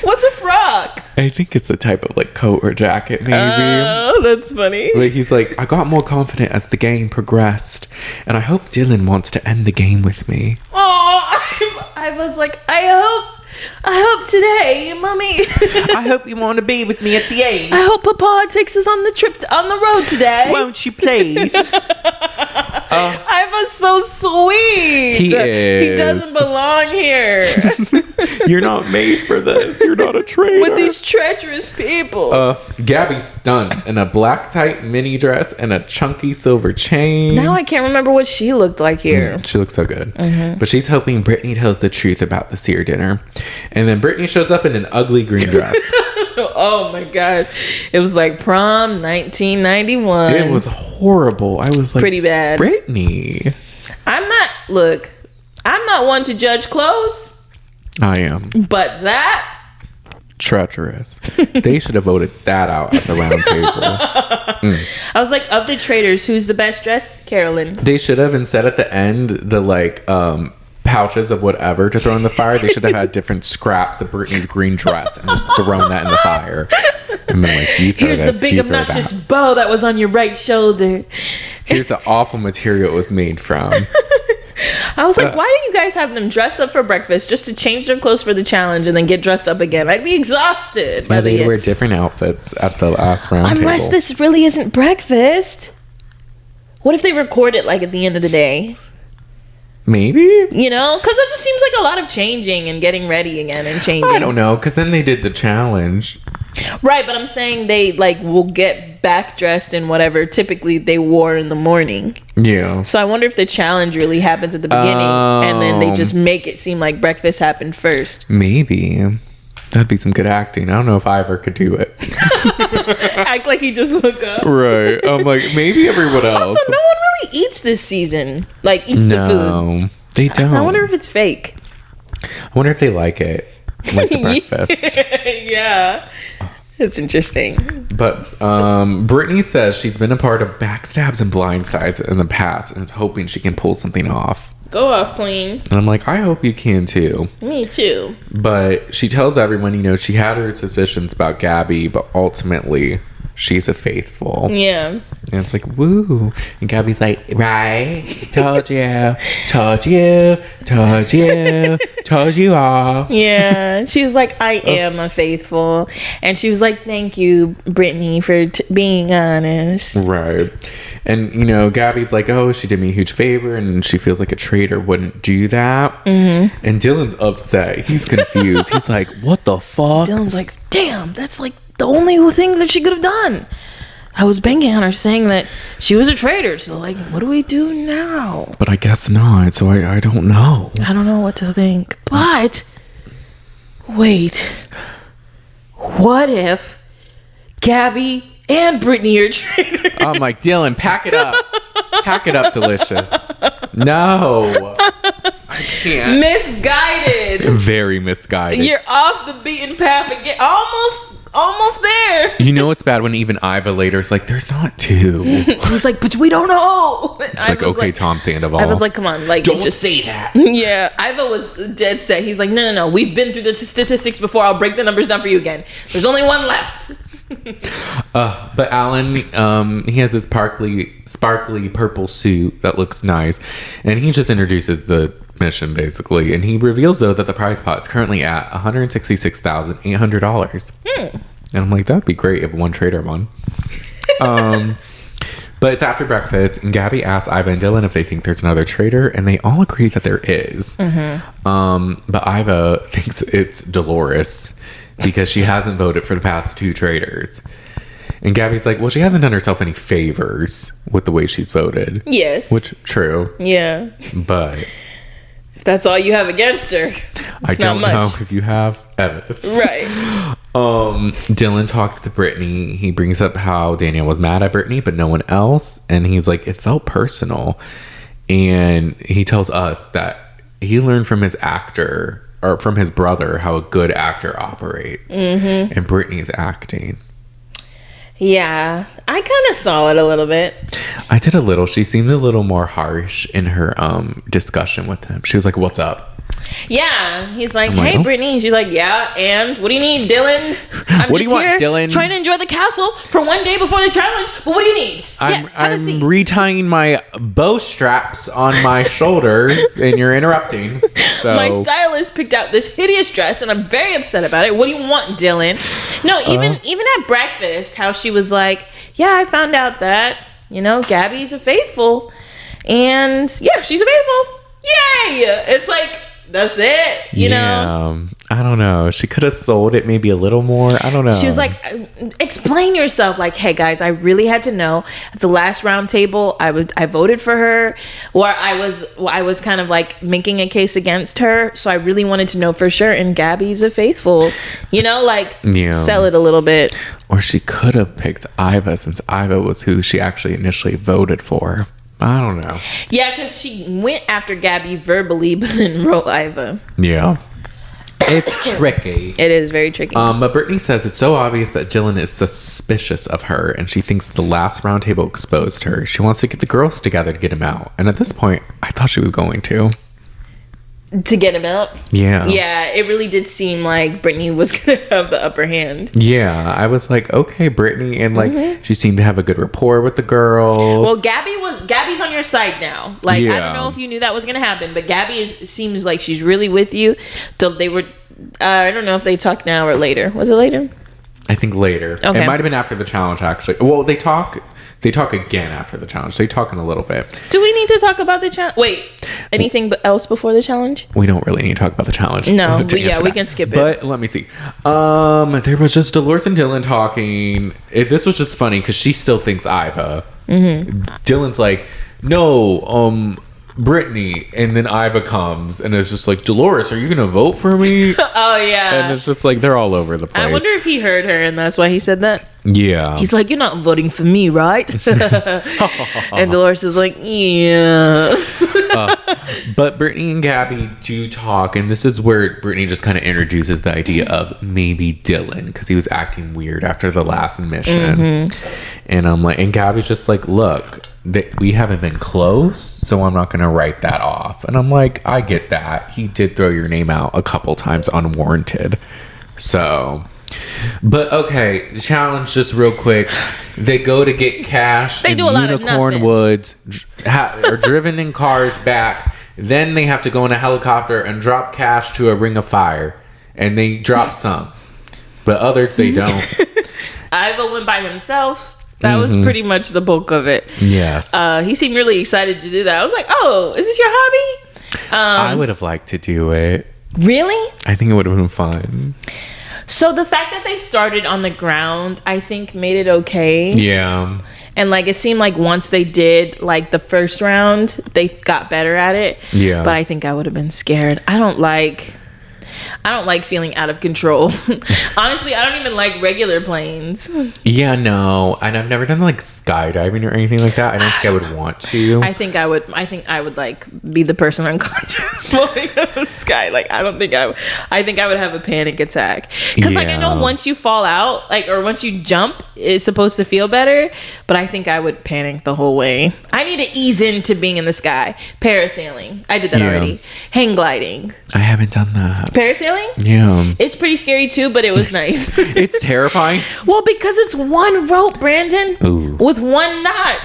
Speaker 1: What's a frock?
Speaker 2: I think it's a type of like coat or jacket, maybe.
Speaker 1: Oh, that's funny.
Speaker 2: But he's like, I got more confident as the game progressed, and I hope Dylan wants to end the game with me.
Speaker 1: Oh, I was like, I hope today, Mommy.
Speaker 2: I hope you want to be with me at the end.
Speaker 1: I hope Papa takes us on the road today.
Speaker 2: Won't you please?
Speaker 1: Iva's so sweet.
Speaker 2: He is.
Speaker 1: He doesn't belong here.
Speaker 2: You're not made for this. You're not a traitor.
Speaker 1: With these treacherous people.
Speaker 2: Gabby stunts in a black tight mini dress and a chunky silver chain.
Speaker 1: Now I can't remember what she looked like here.
Speaker 2: She looks so good. But she's hoping Brittney tells the truth about the Seer dinner. And then Brittney shows up in an ugly green dress.
Speaker 1: Oh my gosh. It was like prom 1991.
Speaker 2: It was horrible. I was like,
Speaker 1: pretty bad.
Speaker 2: Brittney.
Speaker 1: I'm not one to judge clothes.
Speaker 2: I am.
Speaker 1: But that
Speaker 2: treacherous. They should have voted that out at the round table.
Speaker 1: I was like, of the traitors, who's the best dressed? Carolyn.
Speaker 2: They should have, instead at the end, the like pouches of whatever to throw in the fire, they should have had different scraps of Brittney's green dress and just thrown that in the fire. And been like, you throw
Speaker 1: here's
Speaker 2: this,
Speaker 1: the big obnoxious bow that was on your right shoulder.
Speaker 2: Here's the awful material it was made from.
Speaker 1: I was like, why do you guys have them dress up for breakfast just to change their clothes for the challenge and then get dressed up again? I'd be exhausted.
Speaker 2: Yeah, they'd wear different outfits at the last round
Speaker 1: Unless
Speaker 2: table.
Speaker 1: This really isn't breakfast. What if they record it like at the end of the day?
Speaker 2: Maybe.
Speaker 1: You know? Because it just seems like a lot of changing and getting ready again and changing.
Speaker 2: I don't know, because then they did the challenge.
Speaker 1: Right, but I'm saying they like will get back dressed in whatever typically they wore in the morning.
Speaker 2: Yeah.
Speaker 1: So I wonder if the challenge really happens at the beginning and then they just make it seem like breakfast happened first.
Speaker 2: Maybe. That'd be some good acting. I don't know if Ivor could do it.
Speaker 1: Act like he just woke up.
Speaker 2: Right. I'm like, maybe everyone else.
Speaker 1: Also, no one really eats this season. Like, eats the food.
Speaker 2: No, they don't.
Speaker 1: I wonder if it's fake.
Speaker 2: I wonder if they like it. Like the breakfast.
Speaker 1: Yeah. That's interesting.
Speaker 2: But Brittney says she's been a part of backstabs and blindsides in the past and is hoping she can pull something off.
Speaker 1: Go off, queen.
Speaker 2: And I'm like, I hope you can too.
Speaker 1: Me too.
Speaker 2: But she tells everyone, you know, she had her suspicions about Gabby, but ultimately she's a faithful.
Speaker 1: Yeah.
Speaker 2: And it's like, woo. And Gabby's like, right, told you, told you, told you, told you all.
Speaker 1: Yeah. She was like, I am a faithful. And she was like, thank you, Brittney, for being honest.
Speaker 2: Right. And, you know, Gabby's like, oh, she did me a huge favor and she feels like a traitor wouldn't do that. Mm-hmm. And Dylan's upset. He's confused. He's like, what the fuck?
Speaker 1: Dylan's like, damn, that's like the only thing that she could have done. I was banking on her saying that she was a traitor. So, like, what do we do now?
Speaker 2: But I guess not. So I don't know.
Speaker 1: I don't know what to think. But, wait. What if Gabby and Brittney are traitors?
Speaker 2: I'm like, Dylan, pack it up. Pack it up, Delicious. No. I can't.
Speaker 1: Misguided.
Speaker 2: Very misguided.
Speaker 1: You're off the beaten path again. Almost there.
Speaker 2: You know it's bad when even Iva later is like, there's not two.
Speaker 1: He's like, but we don't know.
Speaker 2: It's like, okay, like, Tom Sandoval.
Speaker 1: I was like, come on, like,
Speaker 2: don't just say that.
Speaker 1: Yeah, Iva was dead set. He's like, no. We've been through the statistics before. I'll break the numbers down for you again. There's only one left.
Speaker 2: But Alan, he has this sparkly purple suit that looks nice, and he just introduces the mission basically, and he reveals though that the prize pot is currently at $166,800. And I'm like, that'd be great if one traitor won. But it's after breakfast, and Gabby asks Iva and Dylan if they think there's another traitor, and they all agree that there is. But Iva thinks it's Dolores because she hasn't voted for the past two traitors. And Gabby's like, well, she hasn't done herself any favors with the way she's voted.
Speaker 1: Yes.
Speaker 2: Which, true.
Speaker 1: Yeah.
Speaker 2: But
Speaker 1: if that's all you have against her,
Speaker 2: I don't know if you have evidence.
Speaker 1: Right.
Speaker 2: Dylan talks to Brittney. He brings up how Danielle was mad at Brittney, but no one else. And he's like, it felt personal. And he tells us that he learned from his actor, or from his brother, how a good actor operates. And Brittney's acting.
Speaker 1: Yeah, I kind of saw it a little bit.
Speaker 2: I did a little. She seemed a little more harsh in her discussion with him. She was like, what's up?
Speaker 1: Yeah, he's like, hey, Brittney. She's like, yeah, and what do you need, Dylan?
Speaker 2: What do you want, Dylan?
Speaker 1: Trying to enjoy the castle for one day before the challenge, but what do you need?
Speaker 2: I'm retying my bow straps on my shoulders, and you're interrupting. So.
Speaker 1: My stylist picked out this hideous dress, and I'm very upset about it. What do you want, Dylan? No, even at breakfast, how she was like, yeah, I found out that, you know, Gabby's a faithful. And yeah, she's available. Yay! It's like, that's it, you know?
Speaker 2: I don't know. She could have sold it maybe a little more. I don't know.
Speaker 1: She was like, explain yourself. Like, hey guys, I really had to know. At the last round table, I voted for her, or I was kind of like making a case against her. So I really wanted to know for sure. And Gabby's a faithful, you know, like sell it a little bit.
Speaker 2: Or she could have picked Iva, since Iva was who she actually initially voted for. I don't know.
Speaker 1: Yeah, because she went after Gabby verbally, but then wrote Iva.
Speaker 2: Yeah. It's tricky.
Speaker 1: It is very tricky.
Speaker 2: But Brittney says it's so obvious that Dylan is suspicious of her, and she thinks the last roundtable exposed her. She wants to get the girls together to get him out. And at this point, I thought she was going to.
Speaker 1: To get him out?
Speaker 2: Yeah.
Speaker 1: Yeah, it really did seem like Brittney was going to have the upper hand.
Speaker 2: Yeah, I was like, okay, Brittney. And like, she seemed to have a good rapport with the girls.
Speaker 1: Well, Gabby's on your side now. Like, I don't know if you knew that was going to happen, but Gabby seems like she's really with you. So they were, I don't know if they talk now or later. Was it later?
Speaker 2: I think later.
Speaker 1: Okay.
Speaker 2: It might have been after the challenge, actually. Well, they talk again after the challenge. They talk in a little bit.
Speaker 1: Do we need to talk about the challenge? Wait, anything else before the challenge?
Speaker 2: We don't really need to talk about the challenge.
Speaker 1: No, we can skip it.
Speaker 2: But let me see. There was just Dolores and Dylan talking. This was just funny because she still thinks Iva. Dylan's like, no, Brittney, and then Iva comes and it's just like, Dolores, are you gonna vote for me?
Speaker 1: Oh yeah.
Speaker 2: And it's just like they're all over the place.
Speaker 1: I wonder if he heard her and that's why he said that.
Speaker 2: Yeah.
Speaker 1: He's like, you're not voting for me, right? And Dolores is like, yeah.
Speaker 2: But Brittney and Gabby do talk, and this is where Brittney just kind of introduces the idea of maybe Dylan, because he was acting weird after the last mission. And I'm like, and Gabby's just like, look, we haven't been close, so I'm not going to write that off. And I'm like, I get that. He did throw your name out a couple times unwarranted. So, but okay, challenge just real quick. They go to get cash in Unicorn Woods, are driven in cars back. Then they have to go in a helicopter and drop cash to a ring of fire. And they drop some, but others they don't.
Speaker 1: Iva went by himself. That was pretty much the bulk of it.
Speaker 2: Yes.
Speaker 1: He seemed really excited to do that. I was like, oh, is this your hobby?
Speaker 2: I would have liked to do it.
Speaker 1: Really?
Speaker 2: I think it would have been fun.
Speaker 1: So the fact that they started on the ground, I think made it okay.
Speaker 2: Yeah.
Speaker 1: And like, it seemed like once they did like the first round, they got better at it.
Speaker 2: Yeah.
Speaker 1: But I think I would have been scared. I don't like feeling out of control. Honestly, I don't even like regular planes.
Speaker 2: Yeah, no. And I've never done like skydiving or anything like that. I don't think I would want to.
Speaker 1: I think I would like be the person unconscious falling out of the sky. Like, I think I would have a panic attack. Because like, I know once you fall out, like, or once you jump, it's supposed to feel better. But I think I would panic the whole way. I need to ease into being in the sky. Parasailing. I did that already. Hang gliding.
Speaker 2: I haven't done that.
Speaker 1: Parasailing?
Speaker 2: Yeah.
Speaker 1: It's pretty scary too, but it was nice.
Speaker 2: It's terrifying.
Speaker 1: Well, because it's one rope, Brandon. Ooh. With one knot.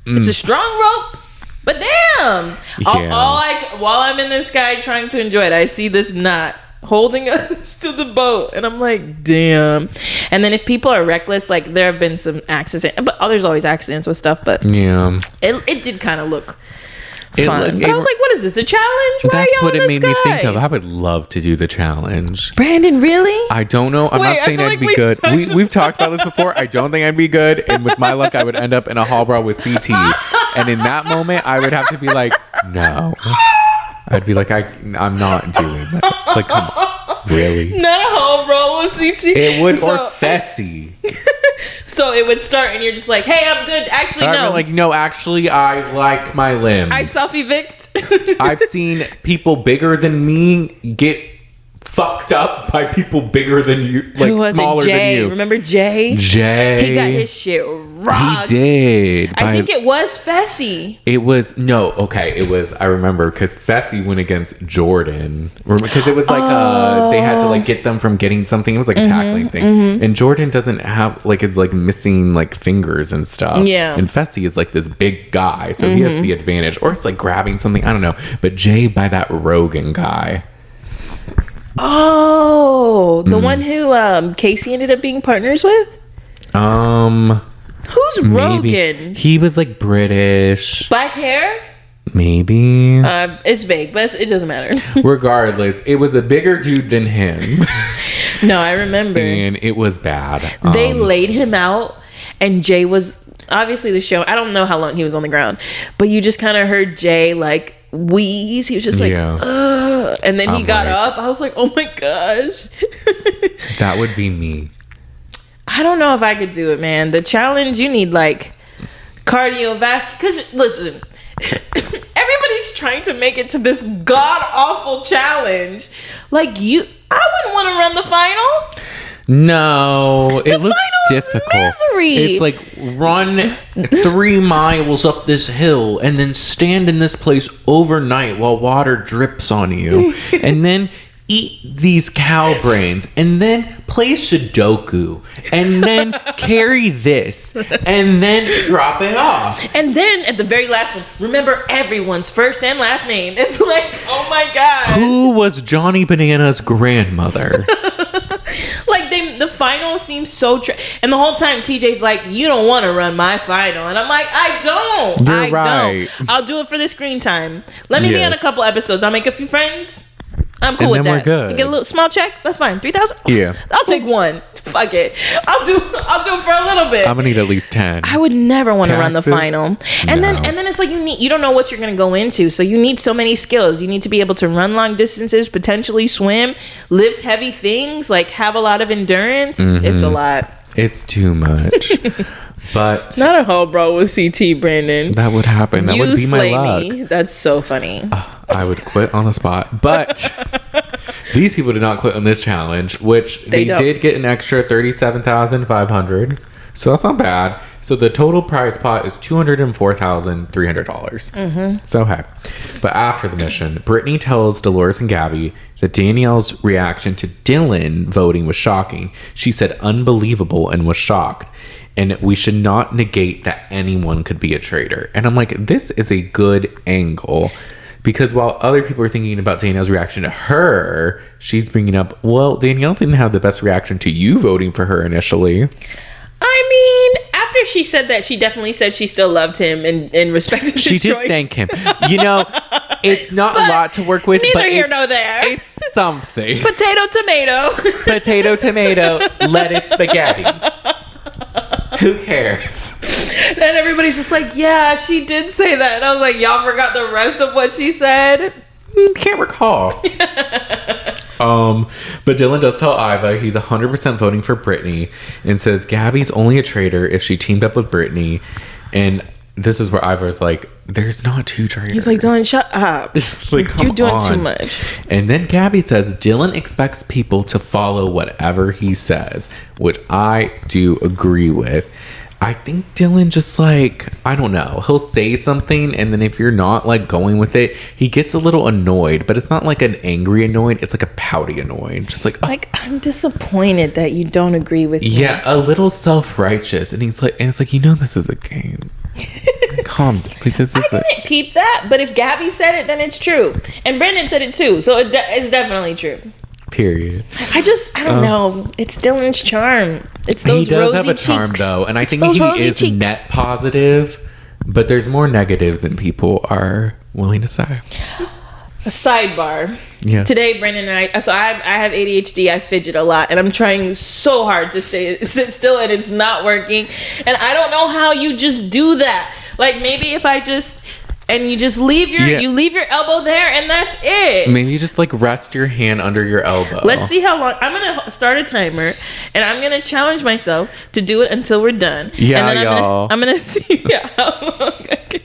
Speaker 1: It's a strong rope, but damn. Yeah. While I'm in the sky trying to enjoy it, I see this knot holding us to the boat, and I'm like, damn. And then if people are reckless, like, there have been some accidents, but there's always accidents with stuff, but yeah, it did kind of look fun. But I was like, what is this, a challenge?
Speaker 2: That's what it made me think of. I would love to do the challenge.
Speaker 1: Brandon, really?
Speaker 2: I don't know. I'm not saying I'd be good. We've talked about this before. I don't think I'd be good. And with my luck, I would end up in a hall brawl with CT. And in that moment, I would have to be like, no. I'd be like, I'm not doing that. Like, come on. Really?
Speaker 1: Not a hall brawl with CT.
Speaker 2: It would, or Fessy.
Speaker 1: So it would start and you're just like, hey, I'm good. Actually, no.
Speaker 2: Like, no, actually, I like my limbs.
Speaker 1: I self-evict.
Speaker 2: I've seen people bigger than me get fucked up by people bigger than you, like smaller than you.
Speaker 1: Remember Jay?
Speaker 2: Jay.
Speaker 1: He got his shit rocked.
Speaker 2: He did.
Speaker 1: I think it was Fessy.
Speaker 2: It was, no, okay. It was, I remember, because Fessy went against Jordan. Because it was like, they had to like get them from getting something. It was like a tackling thing. And Jordan doesn't have, like, it's like missing like fingers and stuff.
Speaker 1: Yeah.
Speaker 2: And Fessy is like this big guy. So he has the advantage. Or it's like grabbing something. I don't know. But Jay by that Rogan guy.
Speaker 1: Oh, the one who Casey ended up being partners with?
Speaker 2: Who's
Speaker 1: Rogan?
Speaker 2: He was like British.
Speaker 1: Black hair?
Speaker 2: Maybe.
Speaker 1: It's vague, but it doesn't matter.
Speaker 2: Regardless, it was a bigger dude than him.
Speaker 1: No, I remember.
Speaker 2: And it was bad.
Speaker 1: They laid him out, and Jay was obviously the show. I don't know how long he was on the ground, but you just kind of heard Jay like wheeze. He was just like, ugh. And then he got up. I was like, oh my gosh.
Speaker 2: That would be me.
Speaker 1: I don't know if I could do it, man. The challenge, you need like cardiovascular. Because listen, everybody's trying to make it to this god awful challenge. Like I wouldn't want to run the final.
Speaker 2: No, it looks difficult.
Speaker 1: Misery.
Speaker 2: It's like run 3 miles up this hill and then stand in this place overnight while water drips on you, and then eat these cow brains, and then play Sudoku, and then carry this, and then drop it off.
Speaker 1: And then at the very last one, remember everyone's first and last name. It's like, oh my god.
Speaker 2: Who was Johnny Banana's grandmother?
Speaker 1: Like the final seems so and the whole time TJ's like, you don't want to run my final, and I'm like, I don't.
Speaker 2: You're right.
Speaker 1: I'll do it for the screen time. Let me be on a couple episodes. I'll make a few friends. I'm cool with that. We're good. Get a little small check. That's fine. 3,000.
Speaker 2: Yeah.
Speaker 1: I'll take one. Fuck it. I'll do it for a little bit.
Speaker 2: I'm gonna need at least 10.
Speaker 1: I would never want to run the final. And then it's like you don't know what you're gonna go into. So you need so many skills. You need to be able to run long distances, potentially swim, lift heavy things, like have a lot of endurance. Mm-hmm. It's a lot.
Speaker 2: It's too much. But
Speaker 1: not a whole bro with CT, Brandon.
Speaker 2: That would happen. That would be my luck.
Speaker 1: Me. That's so funny.
Speaker 2: I would quit on the spot. But these people did not quit on this challenge, which they did get an extra $37,500. So that's not bad. So the total prize pot is $204,300. Mm-hmm. So hey. But after the mission, Brittney tells Dolores and Gabby that Danielle's reaction to Dylan voting was shocking. She said unbelievable and was shocked. And we should not negate that anyone could be a traitor. And I'm like, this is a good angle. Because while other people are thinking about Danielle's reaction to her, she's bringing up, well, Danielle didn't have the best reaction to you voting for her initially.
Speaker 1: I mean, after she said that, she definitely said she still loved him and respected his choice.
Speaker 2: She did thank him. You know, it's not a lot to work with.
Speaker 1: Neither here nor there.
Speaker 2: It's something.
Speaker 1: Potato, tomato.
Speaker 2: Potato, tomato, lettuce, spaghetti. Who cares?
Speaker 1: And everybody's just like, yeah, she did say that. And I was like, y'all forgot the rest of what she said?
Speaker 2: Can't recall. But Dylan does tell Iva he's 100% voting for Brittney and says Gabby's only a traitor if she teamed up with Brittney. And this is where Iva's like, there's not two traitors.
Speaker 1: He's like, Dylan, shut up.
Speaker 2: Like, come
Speaker 1: You're doing
Speaker 2: on.
Speaker 1: too much.
Speaker 2: And then Gabby says Dylan expects people to follow whatever he says, which I do agree with. I think Dylan just like, I don't know, he'll say something and then if you're not like going with it, he gets a little annoyed, but it's not like an angry annoyed, it's like a pouty annoyed, just like, oh.
Speaker 1: Like, I'm disappointed that you don't agree with me.
Speaker 2: Yeah, a little self-righteous. And he's like, and it's like, you know, this is a game. Calm. Like, this is
Speaker 1: I didn't peep that, but if Gabby said it, then it's true. And Brandon said it too, so it's definitely true.
Speaker 2: Period.
Speaker 1: I don't know. It's Dylan's charm. It's those rosy cheeks. He does have a charm
Speaker 2: though, and I think he is net positive, but there's more negative than people are willing to say.
Speaker 1: A sidebar.
Speaker 2: Yeah.
Speaker 1: Today, Brandon and I have ADHD. I fidget a lot, and I'm trying so hard to sit still, and it's not working. And I don't know how you just do that. Like maybe if I just. And you just leave your elbow there, and that's it.
Speaker 2: Maybe you just like rest your hand under your elbow.
Speaker 1: Let's see how long. I'm gonna start a timer, and I'm gonna challenge myself to do it until we're done.
Speaker 2: Yeah,
Speaker 1: and then
Speaker 2: y'all.
Speaker 1: I'm gonna see how long.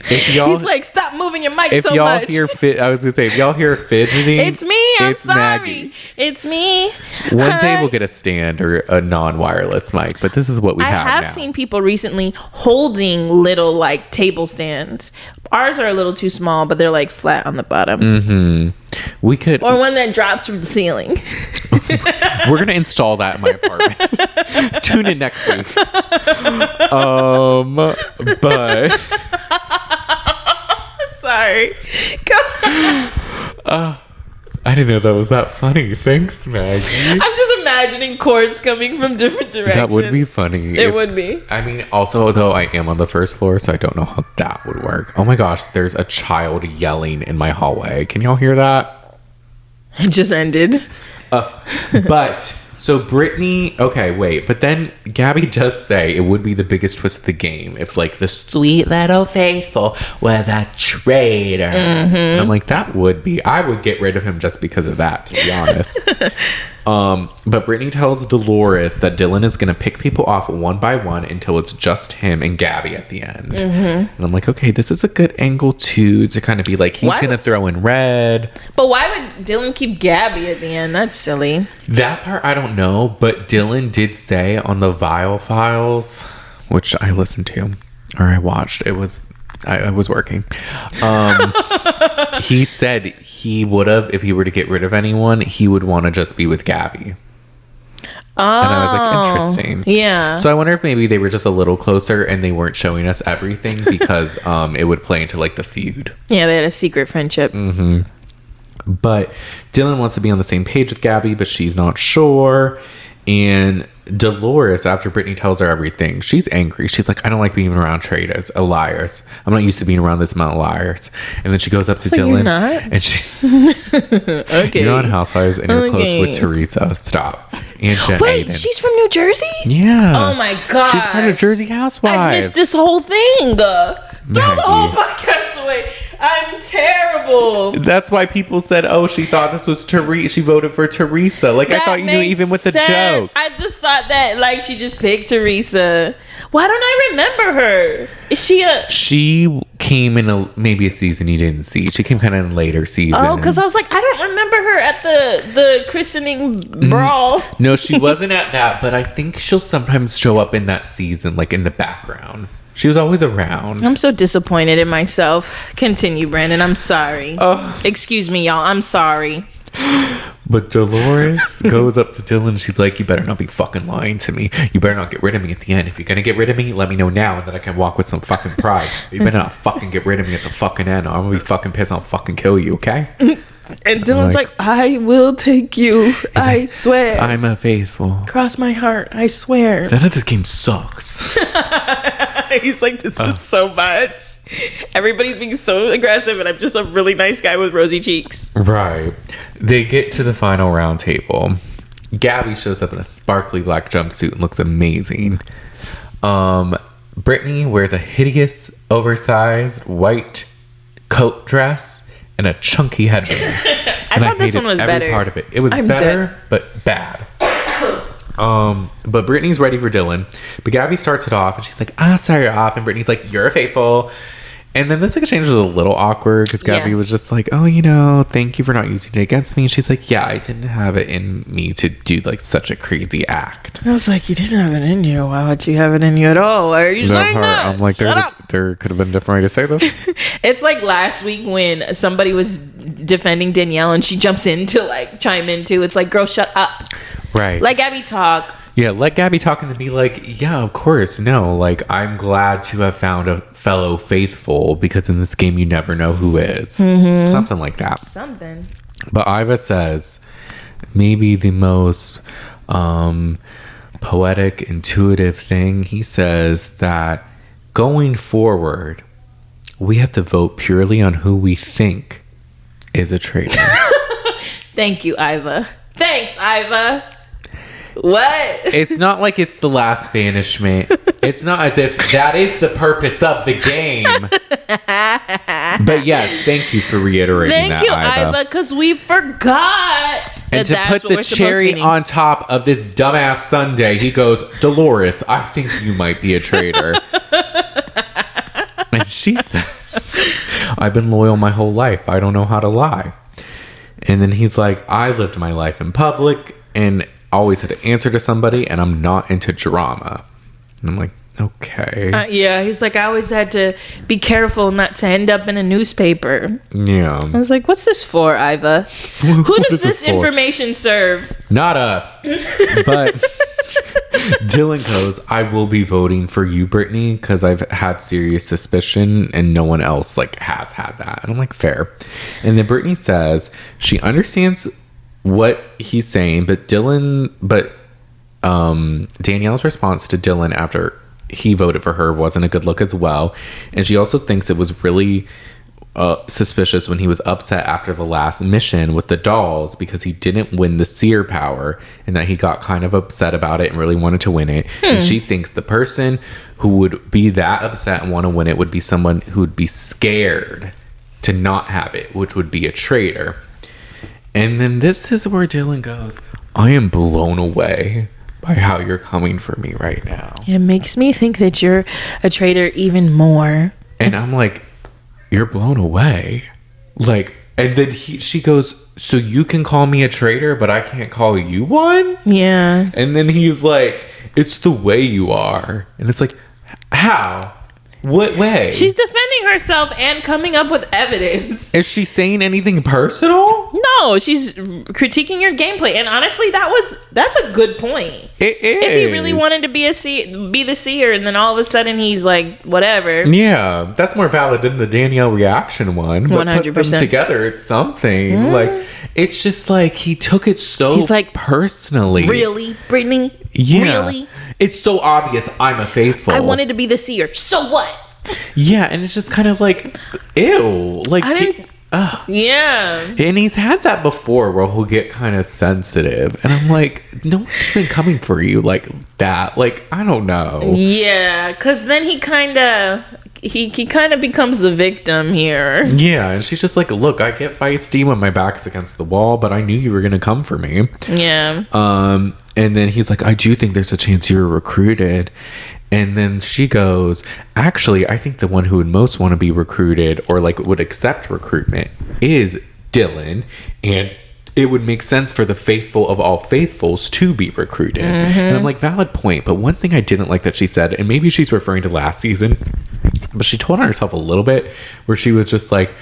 Speaker 1: He's like, stop moving your mic so much.
Speaker 2: I was gonna say, if y'all hear fidgeting,
Speaker 1: it's me. I'm sorry. Maggie. It's me.
Speaker 2: One day we'll get a stand or a non-wireless mic, but this is what we have now.
Speaker 1: I have seen people recently holding little like table stands. Ours are a little too small, but they're like flat on the bottom.
Speaker 2: Mm-hmm. We could,
Speaker 1: or one that drops from the ceiling.
Speaker 2: We're gonna install that in my apartment. Tune in next week. But
Speaker 1: sorry.
Speaker 2: I didn't know that was that funny. Thanks, Maggie.
Speaker 1: I'm just imagining cords coming from different directions.
Speaker 2: That would be funny.
Speaker 1: It would be.
Speaker 2: I mean, also, though, I am on the first floor, so I don't know how that would work. Oh my gosh, there's a child yelling in my hallway. Can y'all hear that?
Speaker 1: It just ended.
Speaker 2: But... So Brittney, okay, wait, but then Gabby does say it would be the biggest twist of the game if, like, the sweet little faithful was a traitor. Mm-hmm. And I'm like, that would be. I would get rid of him just because of that, to be honest. But Brittney tells Dolores that Dylan is going to pick people off one by one until it's just him and Gabby at the end. Mm-hmm. And I'm like, okay, this is a good angle too, to kind of be like, he's going to throw in red.
Speaker 1: But why would Dylan keep Gabby at the end? That's silly.
Speaker 2: That part I don't know, but Dylan did say on the Vile Files, which I listened to or I watched. It was I was working. He said he would have, if he were to get rid of anyone, he would want to just be with Gabby. Oh, and I was like, interesting.
Speaker 1: Yeah.
Speaker 2: So I wonder if maybe they were just a little closer and they weren't showing us everything because it would play into like the feud.
Speaker 1: Yeah, they had a secret friendship.
Speaker 2: Mm-hmm. But Dylan wants to be on the same page with Gabby, but she's not sure. And Dolores, after Brittney tells her everything, she's angry. She's like, I don't like being around traitors, liars. I'm not used to being around this amount of liars. And then she goes up to Dylan.
Speaker 1: You're not?
Speaker 2: And she... Okay. You're on Housewives and you're close with Teresa. Stop. And Jen
Speaker 1: Wait,
Speaker 2: Aiden.
Speaker 1: She's from New Jersey?
Speaker 2: Yeah.
Speaker 1: Oh my God.
Speaker 2: She's part of Jersey Housewives.
Speaker 1: I missed this whole thing. Throw the whole podcast away. I'm terrible.
Speaker 2: That's why people said, oh, she thought this was Teresa. She voted for Teresa. Like, that I thought you knew even with the joke.
Speaker 1: I just thought that, like, she just picked Teresa. Why don't I remember her? Is she a...
Speaker 2: She came in maybe a season you didn't see. She came kind of in later seasons.
Speaker 1: Oh, because I was like, I don't remember her at the christening brawl.
Speaker 2: No, she wasn't at that, but I think she'll sometimes show up in that season, like in the background. She was always around.
Speaker 1: I'm so disappointed in myself. Continue, Brandon. I'm sorry. Excuse me, y'all. I'm sorry.
Speaker 2: But Dolores goes up to Dylan. She's like, you better not be fucking lying to me. You better not get rid of me at the end. If you're going to get rid of me, let me know now and then I can walk with some fucking pride. You better not fucking get rid of me at the fucking end. Or I'm going to be fucking pissed. I'll fucking kill you, okay?
Speaker 1: And Dylan's like, I will take you. I swear.
Speaker 2: I'm a faithful.
Speaker 1: Cross my heart. I swear.
Speaker 2: That this game sucks.
Speaker 1: He's like, this is so much. Everybody's being so aggressive and I'm just a really nice guy with rosy cheeks.
Speaker 2: Right. They get to the final round table. Gabby shows up in a sparkly black jumpsuit and looks amazing. Brittney wears a hideous, oversized white coat dress and a chunky headband.
Speaker 1: I thought this one was better.
Speaker 2: Every part of it. It was better, but bad. But Brittany's ready for Dylan. But Gabby starts it off and she's like, start it off. And Brittany's like, you're faithful. And then this exchange was a little awkward because Gabby was just like, oh, thank you for not using it against me. And she's like, yeah, I didn't have it in me to do like such a crazy act.
Speaker 1: I was like, you didn't have it in you. Why would you have it in you at all? Why are you saying that?
Speaker 2: I'm like, there could have been a different way to say this.
Speaker 1: It's like last week when somebody was defending Danielle and she jumps in to like chime in too. It's like, girl, shut up.
Speaker 2: Right.
Speaker 1: Let Gabby talk.
Speaker 2: Yeah, let Gabby talk and be like, yeah, of course. No, like, I'm glad to have found a fellow faithful because in this game you never know who is. Mm-hmm. Something like that.
Speaker 1: Something.
Speaker 2: But Iva says maybe the most poetic, intuitive thing. He says that going forward, we have to vote purely on who we think is a traitor.
Speaker 1: Thank you, Iva. Thanks, Iva. What?
Speaker 2: It's not like it's the last banishment. It's not as if that is the purpose of the game. But yes, thank you for reiterating that,
Speaker 1: Thank you, Iva, because we forgot.
Speaker 2: And to put the cherry on top of this dumbass sundae, he goes, Dolores, I think you might be a traitor. And she says, I've been loyal my whole life. I don't know how to lie. And then he's like, I lived my life in public and always had to answer to somebody, and I'm not into drama. And I'm like, okay.
Speaker 1: Yeah, he's like, I always had to be careful not to end up in a newspaper.
Speaker 2: Yeah.
Speaker 1: I was like, what's this for, Iva? Who does this information serve?
Speaker 2: Not us. But Dylan goes, I will be voting for you, Brittney, because I've had serious suspicion and no one else like has had that. And I'm like, fair. And then Brittney says she understands what he's saying, but Danielle's response to Dylan after he voted for her wasn't a good look as well. And she also thinks it was really suspicious when he was upset after the last mission with the dolls because he didn't win the Seer power, and that he got kind of upset about it and really wanted to win it. And she thinks the person who would be that upset and want to win it would be someone who would be scared to not have it, which would be a traitor. And then this is where Dylan goes, I am blown away by how you're coming for me right now.
Speaker 1: It makes me think that you're a traitor even more.
Speaker 2: And I'm like, you're blown away. Like, and then she goes, so you can call me a traitor, but I can't call you one?
Speaker 1: Yeah.
Speaker 2: And then he's like, it's the way you are. And it's like, how? What way?
Speaker 1: She's defending herself and coming up with evidence.
Speaker 2: Is she saying anything personal?
Speaker 1: No, she's critiquing your gameplay. And honestly, that's a good point.
Speaker 2: It is.
Speaker 1: If he really wanted to be the Seer, and then all of a sudden he's like, whatever.
Speaker 2: Yeah, that's more valid than the Danielle reaction one. But 100%. Put them together, it's something. Like, it's just like he took it so he's like, personally.
Speaker 1: Really, Brittney?
Speaker 2: Yeah.
Speaker 1: Really?
Speaker 2: It's so obvious I'm a faithful.
Speaker 1: I wanted to be the Seer. So what?
Speaker 2: Yeah, and it's just kind of like, ew. Like,
Speaker 1: yeah.
Speaker 2: And he's had that before where he'll get kind of sensitive. And I'm like, no one's been coming for you like that. Like, I don't know.
Speaker 1: Yeah, because then he kind of becomes the victim here.
Speaker 2: Yeah, and she's just like, look, I get feisty when my back's against the wall, but I knew you were going to come for me.
Speaker 1: Yeah.
Speaker 2: And then he's like, I do think there's a chance you were recruited. And then she goes, actually, I think the one who would most want to be recruited or like would accept recruitment is Dylan. And it would make sense for the faithful of all faithfuls to be recruited. And I'm like, valid point. But one thing I didn't like that she said, and maybe she's referring to last season, but she told on herself a little bit where she was just like,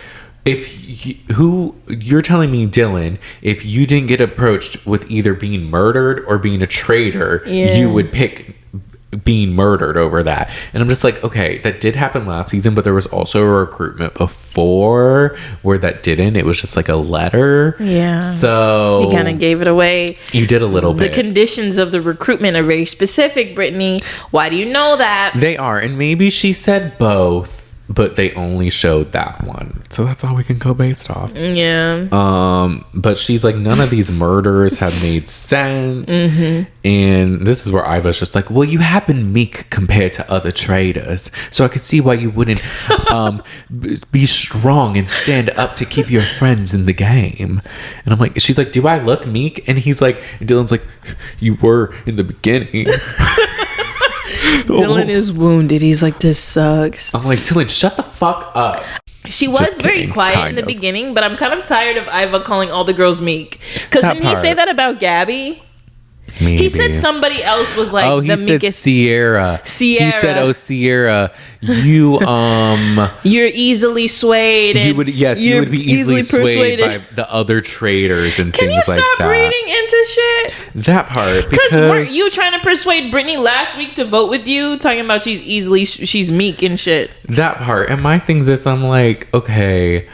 Speaker 2: you're telling me, Dylan, if you didn't get approached with either being murdered or being a traitor, you would pick being murdered over that. And I'm just like, okay, that did happen last season, but there was also a recruitment before where that didn't. It was just like a letter.
Speaker 1: Yeah.
Speaker 2: So
Speaker 1: you kind of gave it away.
Speaker 2: You did a little bit.
Speaker 1: The conditions of the recruitment are very specific, Brittney. Why do you know that?
Speaker 2: They are. And maybe she said both, but they only showed that one. So that's all we can go based off.
Speaker 1: Yeah.
Speaker 2: But she's like, none of these murders have made sense. And this is where Iva's just like, well, you have been meek compared to other traitors. So I could see why you wouldn't be strong and stand up to keep your friends in the game. And I'm like, she's like, do I look meek? And he's like, and Dylan's like, you were in the beginning.
Speaker 1: Dylan is wounded. He's like, this sucks.
Speaker 2: I'm like, Dylan, shut the fuck up.
Speaker 1: She was very quiet in the beginning, but I'm kind of tired of Iva calling all the girls meek. Because didn't he say that about Gabby? Maybe. He said somebody else was like,
Speaker 2: oh, he said
Speaker 1: meekest.
Speaker 2: Sierra. He said, oh, Sierra, you
Speaker 1: you're easily swayed.
Speaker 2: You would be easily swayed by the other traitors and things like that. Can you stop
Speaker 1: reading into shit?
Speaker 2: That part, because
Speaker 1: weren't you trying to persuade Brittney last week to vote with you, talking about she's meek and shit?
Speaker 2: That part, and my thing is, I'm like, okay,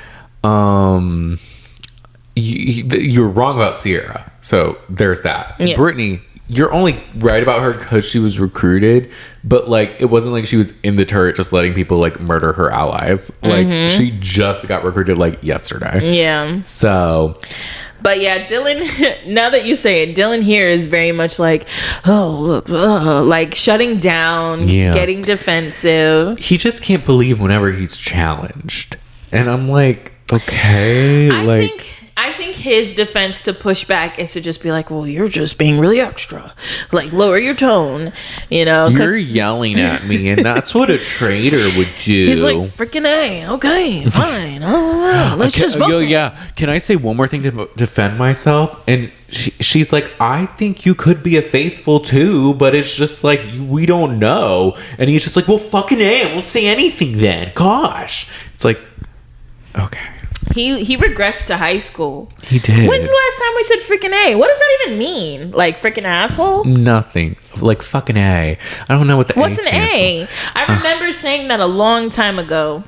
Speaker 2: you're wrong about Sierra. So there's that. Yeah. Brittney, you're only right about her because she was recruited, but like it wasn't like she was in the turret just letting people like murder her allies. Like she just got recruited like yesterday.
Speaker 1: Yeah.
Speaker 2: So,
Speaker 1: but yeah, Dylan, now that you say it, Dylan here is very much like, like shutting down, getting defensive.
Speaker 2: He just can't believe whenever he's challenged. And I'm like, okay,
Speaker 1: I think his defense to push back is to just be like, well, you're just being really extra. Like, lower your tone,
Speaker 2: You're yelling at me, and that's what a traitor would do.
Speaker 1: He's like, freaking A, okay, fine. Let's just vote.
Speaker 2: Can I say one more thing to defend myself? And she's like, I think you could be a faithful too, but it's just like, we don't know. And he's just like, well, fucking A, I won't say anything then. Gosh. It's like, okay.
Speaker 1: He regressed to high school.
Speaker 2: He did.
Speaker 1: When's the last time we said freaking A? What does that even mean? Like freaking asshole?
Speaker 2: Nothing. Like fucking A. I don't know what the
Speaker 1: What's
Speaker 2: A
Speaker 1: an
Speaker 2: stands
Speaker 1: A?
Speaker 2: for.
Speaker 1: I remember saying that a long time ago.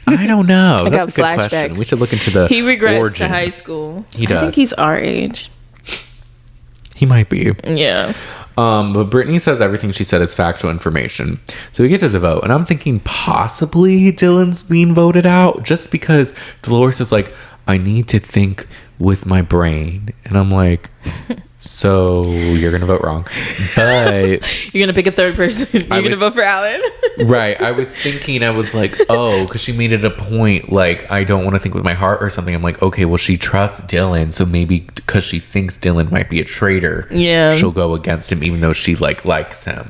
Speaker 2: I don't know.
Speaker 1: I
Speaker 2: That's
Speaker 1: got
Speaker 2: a good
Speaker 1: flashbacks.
Speaker 2: question. We should look into the
Speaker 1: He regressed
Speaker 2: origin.
Speaker 1: to high school.
Speaker 2: He does.
Speaker 1: I think he's our age.
Speaker 2: He might be.
Speaker 1: Yeah.
Speaker 2: But Brittney says everything she said is factual information. So we get to the vote, and I'm thinking possibly Dylan's being voted out just because Dolores is like, I need to think with my brain. And I'm like, so you're going to vote wrong. But
Speaker 1: you're going to pick a third person. You're going to vote for Alan.
Speaker 2: Right. I was thinking, I was like, oh, because she made it a point, like, I don't want to think with my heart or something. I'm like, okay, well, she trusts Dylan. So maybe because she thinks Dylan might be a traitor, she'll go against him, even though she likes him.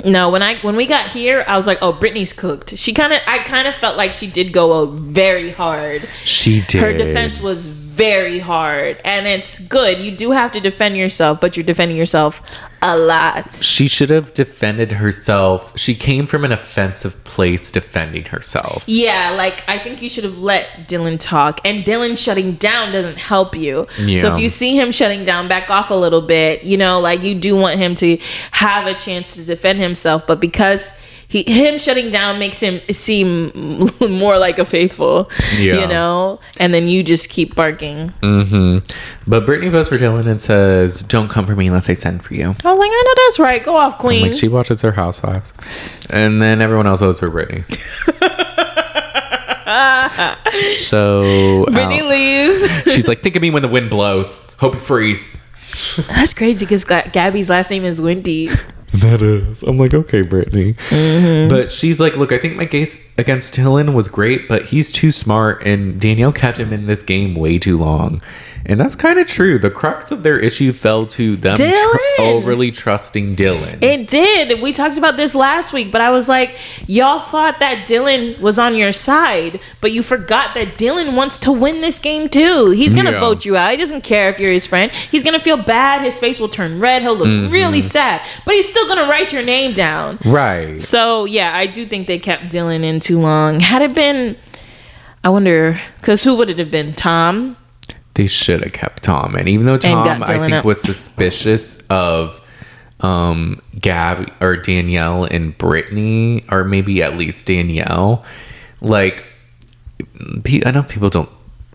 Speaker 1: No, when we got here, I was like, oh, Brittney's cooked. I kind of felt like she did go very hard.
Speaker 2: She did.
Speaker 1: Her defense was very hard, and it's good. You do have to defend yourself, but you're defending yourself a lot.
Speaker 2: She should have defended herself. She came from an offensive place defending herself.
Speaker 1: Yeah, like, I think you should have let Dylan talk, and Dylan shutting down doesn't help you. Yeah. So if you see him shutting down, back off a little bit. You know, like, you do want him to have a chance to defend himself, but because him shutting down makes him seem more like a faithful, you know, and then you just keep barking.
Speaker 2: But Brittney votes for Dylan and says, don't come for me unless I send for you.
Speaker 1: I was like, I know that's right. Go off, queen.
Speaker 2: I'm like, she watches her Housewives. And then everyone else votes for Brittney. So
Speaker 1: Brittney leaves.
Speaker 2: She's like, think of me when the wind blows. Hope you freeze.
Speaker 1: That's crazy because Gabby's last name is Windy.
Speaker 2: That is. I'm like, okay, Brittney. But she's like, look, I think my case against Dylan was great, but he's too smart, and Danielle kept him in this game way too long. And that's kind of true. The crux of their issue fell to them overly trusting Dylan.
Speaker 1: It did. We talked about this last week, but I was like, y'all thought that Dylan was on your side, but you forgot that Dylan wants to win this game too. He's going to vote you out. He doesn't care if you're his friend. He's going to feel bad. His face will turn red. He'll look really sad, but he's still going to write your name down.
Speaker 2: Right.
Speaker 1: So, yeah, I do think they kept Dylan in too long. Had it been, I wonder, because who would it have been? Tom?
Speaker 2: They should have kept Tom. And even though Tom, I think, was suspicious of Gabby or Danielle and Brittney, or maybe at least Danielle, like, I know people don't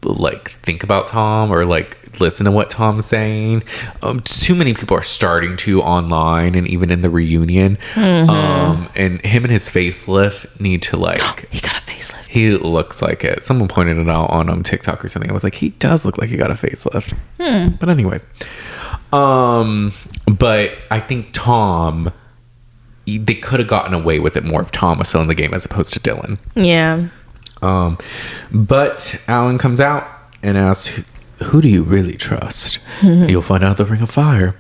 Speaker 2: like think about Tom or like listen to what Tom's saying. Too many people are starting to online and even in the reunion. And him and his facelift need to like
Speaker 1: he got a facelift.
Speaker 2: He looks like it. Someone pointed it out on TikTok or something. I was like, he does look like he got a facelift. But anyways, but I think Tom, they could have gotten away with it more if Tom was still in the game as opposed to Dylan.
Speaker 1: Yeah.
Speaker 2: But Alan comes out and asks, who do you really trust? You'll find out the Ring of Fire.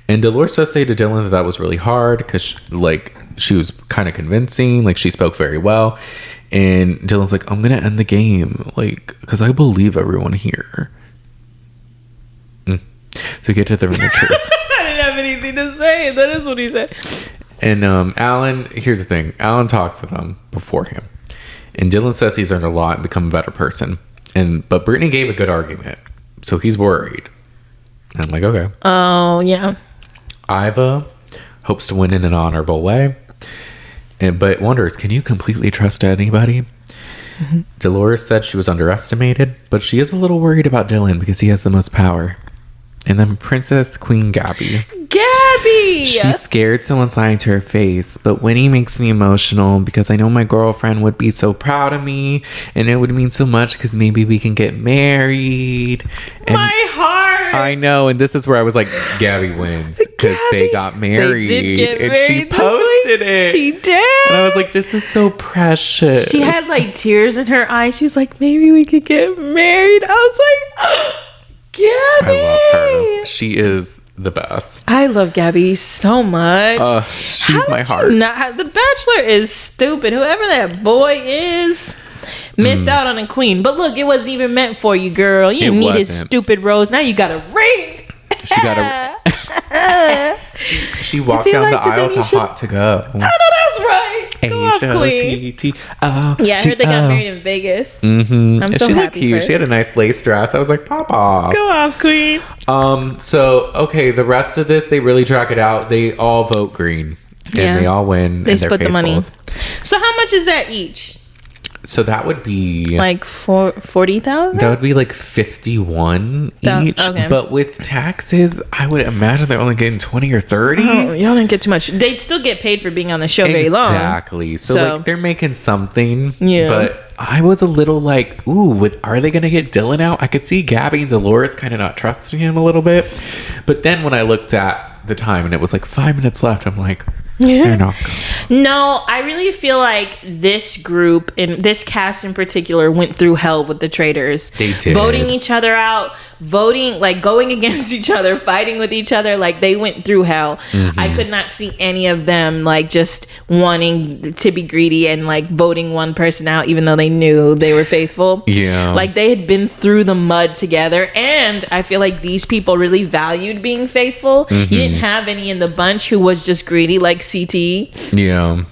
Speaker 2: And Dolores does say to Dylan that was really hard because she was kind of convincing. Like, she spoke very well. And Dylan's like, I'm going to end the game, like, because I believe everyone here. So we get to the Ring of Truth.
Speaker 1: I didn't have anything to say. That is what he said.
Speaker 2: And Alan, here's the thing. Alan talks to them before him. And Dylan says he's learned a lot and become a better person. But Brittney gave a good argument. So he's worried. And I'm like, okay.
Speaker 1: Oh, yeah.
Speaker 2: Iva hopes to win in an honorable way. But wonders, can you completely trust anybody? Dolores said she was underestimated, but she is a little worried about Dylan because he has the most power. And then Princess Queen Gabby.
Speaker 1: Gabby!
Speaker 2: She's scared someone's lying to her face, but Winnie makes me emotional because I know my girlfriend would be so proud of me, and it would mean so much because maybe we can get married. And
Speaker 1: my heart!
Speaker 2: I know, and this is where I was like, Gabby wins because they got married.
Speaker 1: They did get married.
Speaker 2: She posted it.
Speaker 1: She did.
Speaker 2: And I was like, this is so precious.
Speaker 1: She had like tears in her eyes. She was like, maybe we could get married. I was like, Gabby!
Speaker 2: I love her. She is the best.
Speaker 1: I love Gabby so much.
Speaker 2: She's my heart.
Speaker 1: The Bachelor is stupid. Whoever that boy is missed out on a queen. But look, it wasn't even meant for you, girl. You didn't need his stupid rose. Now you got a ring.
Speaker 2: She got a. She walked down the aisle to Hot to Go.
Speaker 1: I know that's right. H-O-T-T-O. Yeah, I heard they got married in Vegas. Mm-hmm. I'm so
Speaker 2: she
Speaker 1: happy.
Speaker 2: Cute. She had a nice lace dress. I was like, pop off.
Speaker 1: Go off, queen.
Speaker 2: So, okay, the rest of this, they really drag it out. They all vote green. And they all win.
Speaker 1: They split the money. So how much is that each?
Speaker 2: So that would be
Speaker 1: like 40,000.
Speaker 2: That would be like 51 each. Okay. But with taxes, I would imagine they're only getting 20 or 30.
Speaker 1: Oh, y'all didn't get too much. They'd still get paid for being on the show very long.
Speaker 2: Exactly. So like they're making something. Yeah. But I was a little like, ooh, are they going to get Dylan out? I could see Gabby and Dolores kind of not trusting him a little bit. But then when I looked at the time and it was like 5 minutes left, I'm like, they're not good.
Speaker 1: No, I really feel like this group and this cast in particular went through hell with the traitors.
Speaker 2: They did.
Speaker 1: Voting each other out, like going against each other, fighting with each other. Like they went through hell. Mm-hmm. I could not see any of them like just wanting to be greedy and like voting one person out even though they knew they were faithful.
Speaker 2: Yeah.
Speaker 1: Like they had been through the mud together, and I feel like these people really valued being faithful. Mm-hmm. You didn't have any in the bunch who was just greedy like CT.
Speaker 2: Yeah.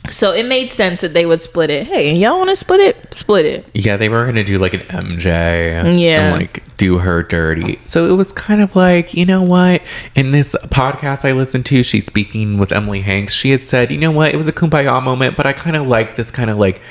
Speaker 1: So it made sense that they would split it. Hey, y'all want to split it? Split it.
Speaker 2: Yeah, they were going to do like an MJ and like do her dirty. So it was kind of like, you know what? In this podcast I listened to, she's speaking with Emily Hanks. She had said, you know what? It was a kumbaya moment, but I kind of like this kind of like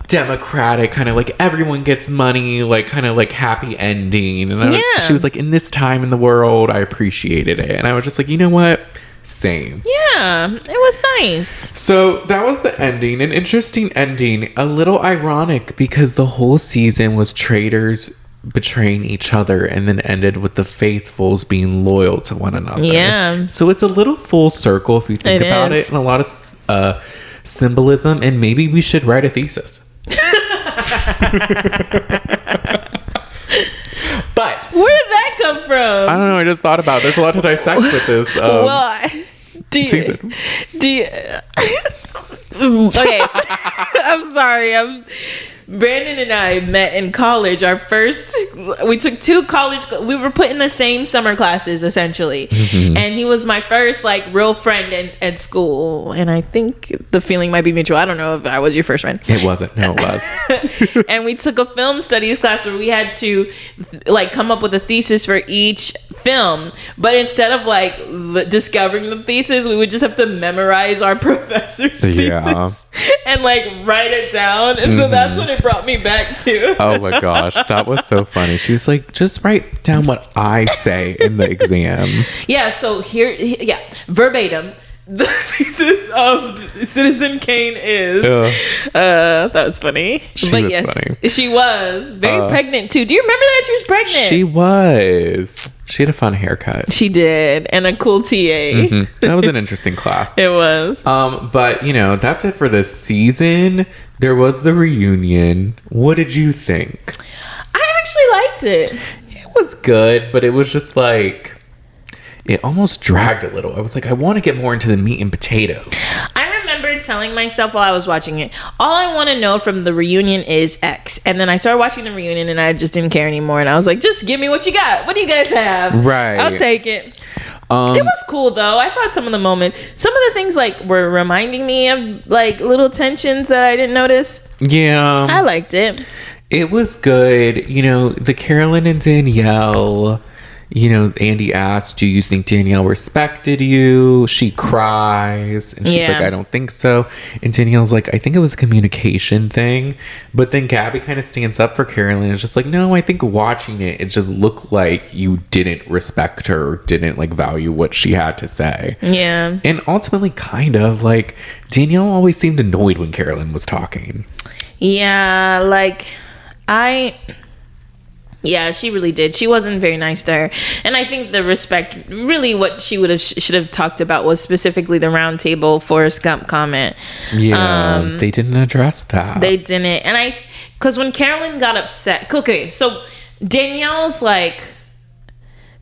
Speaker 2: democratic kind of like everyone gets money, like kind of like happy ending. And she was like, in this time in the world, I appreciated it. And I was just like, you know what? Same.
Speaker 1: Yeah, it was nice.
Speaker 2: So that was the ending. An interesting ending. A little ironic because the whole season was traitors betraying each other and then ended with the faithfuls being loyal to one another.
Speaker 1: Yeah.
Speaker 2: So it's a little full circle if you think about it, and a lot of symbolism, and maybe we should write a thesis. But
Speaker 1: where did that come from?
Speaker 2: I don't know. I just thought about it. There's a lot to dissect with this.
Speaker 1: Okay. I'm sorry. Brandon and I met in college. We took 2 college. We were put in the same summer classes essentially, and he was my first like real friend at school. And I think the feeling might be mutual. I don't know if I was your first friend.
Speaker 2: It wasn't. No, it was.
Speaker 1: And we took a film studies class where we had to like come up with a thesis for each film, but instead of like discovering the thesis, we would just have to memorize our professor's thesis and like write it down. And so that's what it brought me back to.
Speaker 2: Oh my gosh, that was so funny. She was like, just write down what I say in the exam.
Speaker 1: Yeah, so verbatim, the thesis of Citizen Kane is that was funny.
Speaker 2: Funny.
Speaker 1: She was very pregnant too. Do you remember that she was pregnant?
Speaker 2: She was. She had a fun haircut.
Speaker 1: She did, and a cool TA.
Speaker 2: That was an interesting class.
Speaker 1: It was.
Speaker 2: But that's it for this season. There was the reunion. What did you think?
Speaker 1: I actually liked it.
Speaker 2: It was good, but it was just like it almost dragged a little. I was like, I want to get more into the meat and potatoes.
Speaker 1: I remember telling myself while I was watching it, all I want to know from the reunion is X. And then I started watching the reunion and I just didn't care anymore. And I was like, just give me what you got. What do you guys have?
Speaker 2: Right.
Speaker 1: I'll take it. It was cool though. I thought some of the things like were reminding me of like little tensions that I didn't notice.
Speaker 2: Yeah.
Speaker 1: I liked it.
Speaker 2: It was good. The Carolyn and Danielle. Andy asked, do you think Danielle respected you? She cries. And she's like, I don't think so. And Danielle's like, I think it was a communication thing. But then Gabby kind of stands up for Carolyn. It's just like, no, I think watching it just looked like you didn't respect her, or didn't like value what she had to say.
Speaker 1: Yeah.
Speaker 2: And ultimately, kind of like Danielle always seemed annoyed when Carolyn was talking.
Speaker 1: Yeah, like yeah, she really did. She wasn't very nice to her. And I think the respect, really what she should have talked about was specifically the Roundtable Forrest Gump comment.
Speaker 2: Yeah, they didn't address that.
Speaker 1: They didn't. And because when Carolyn got upset, okay, so Danielle's like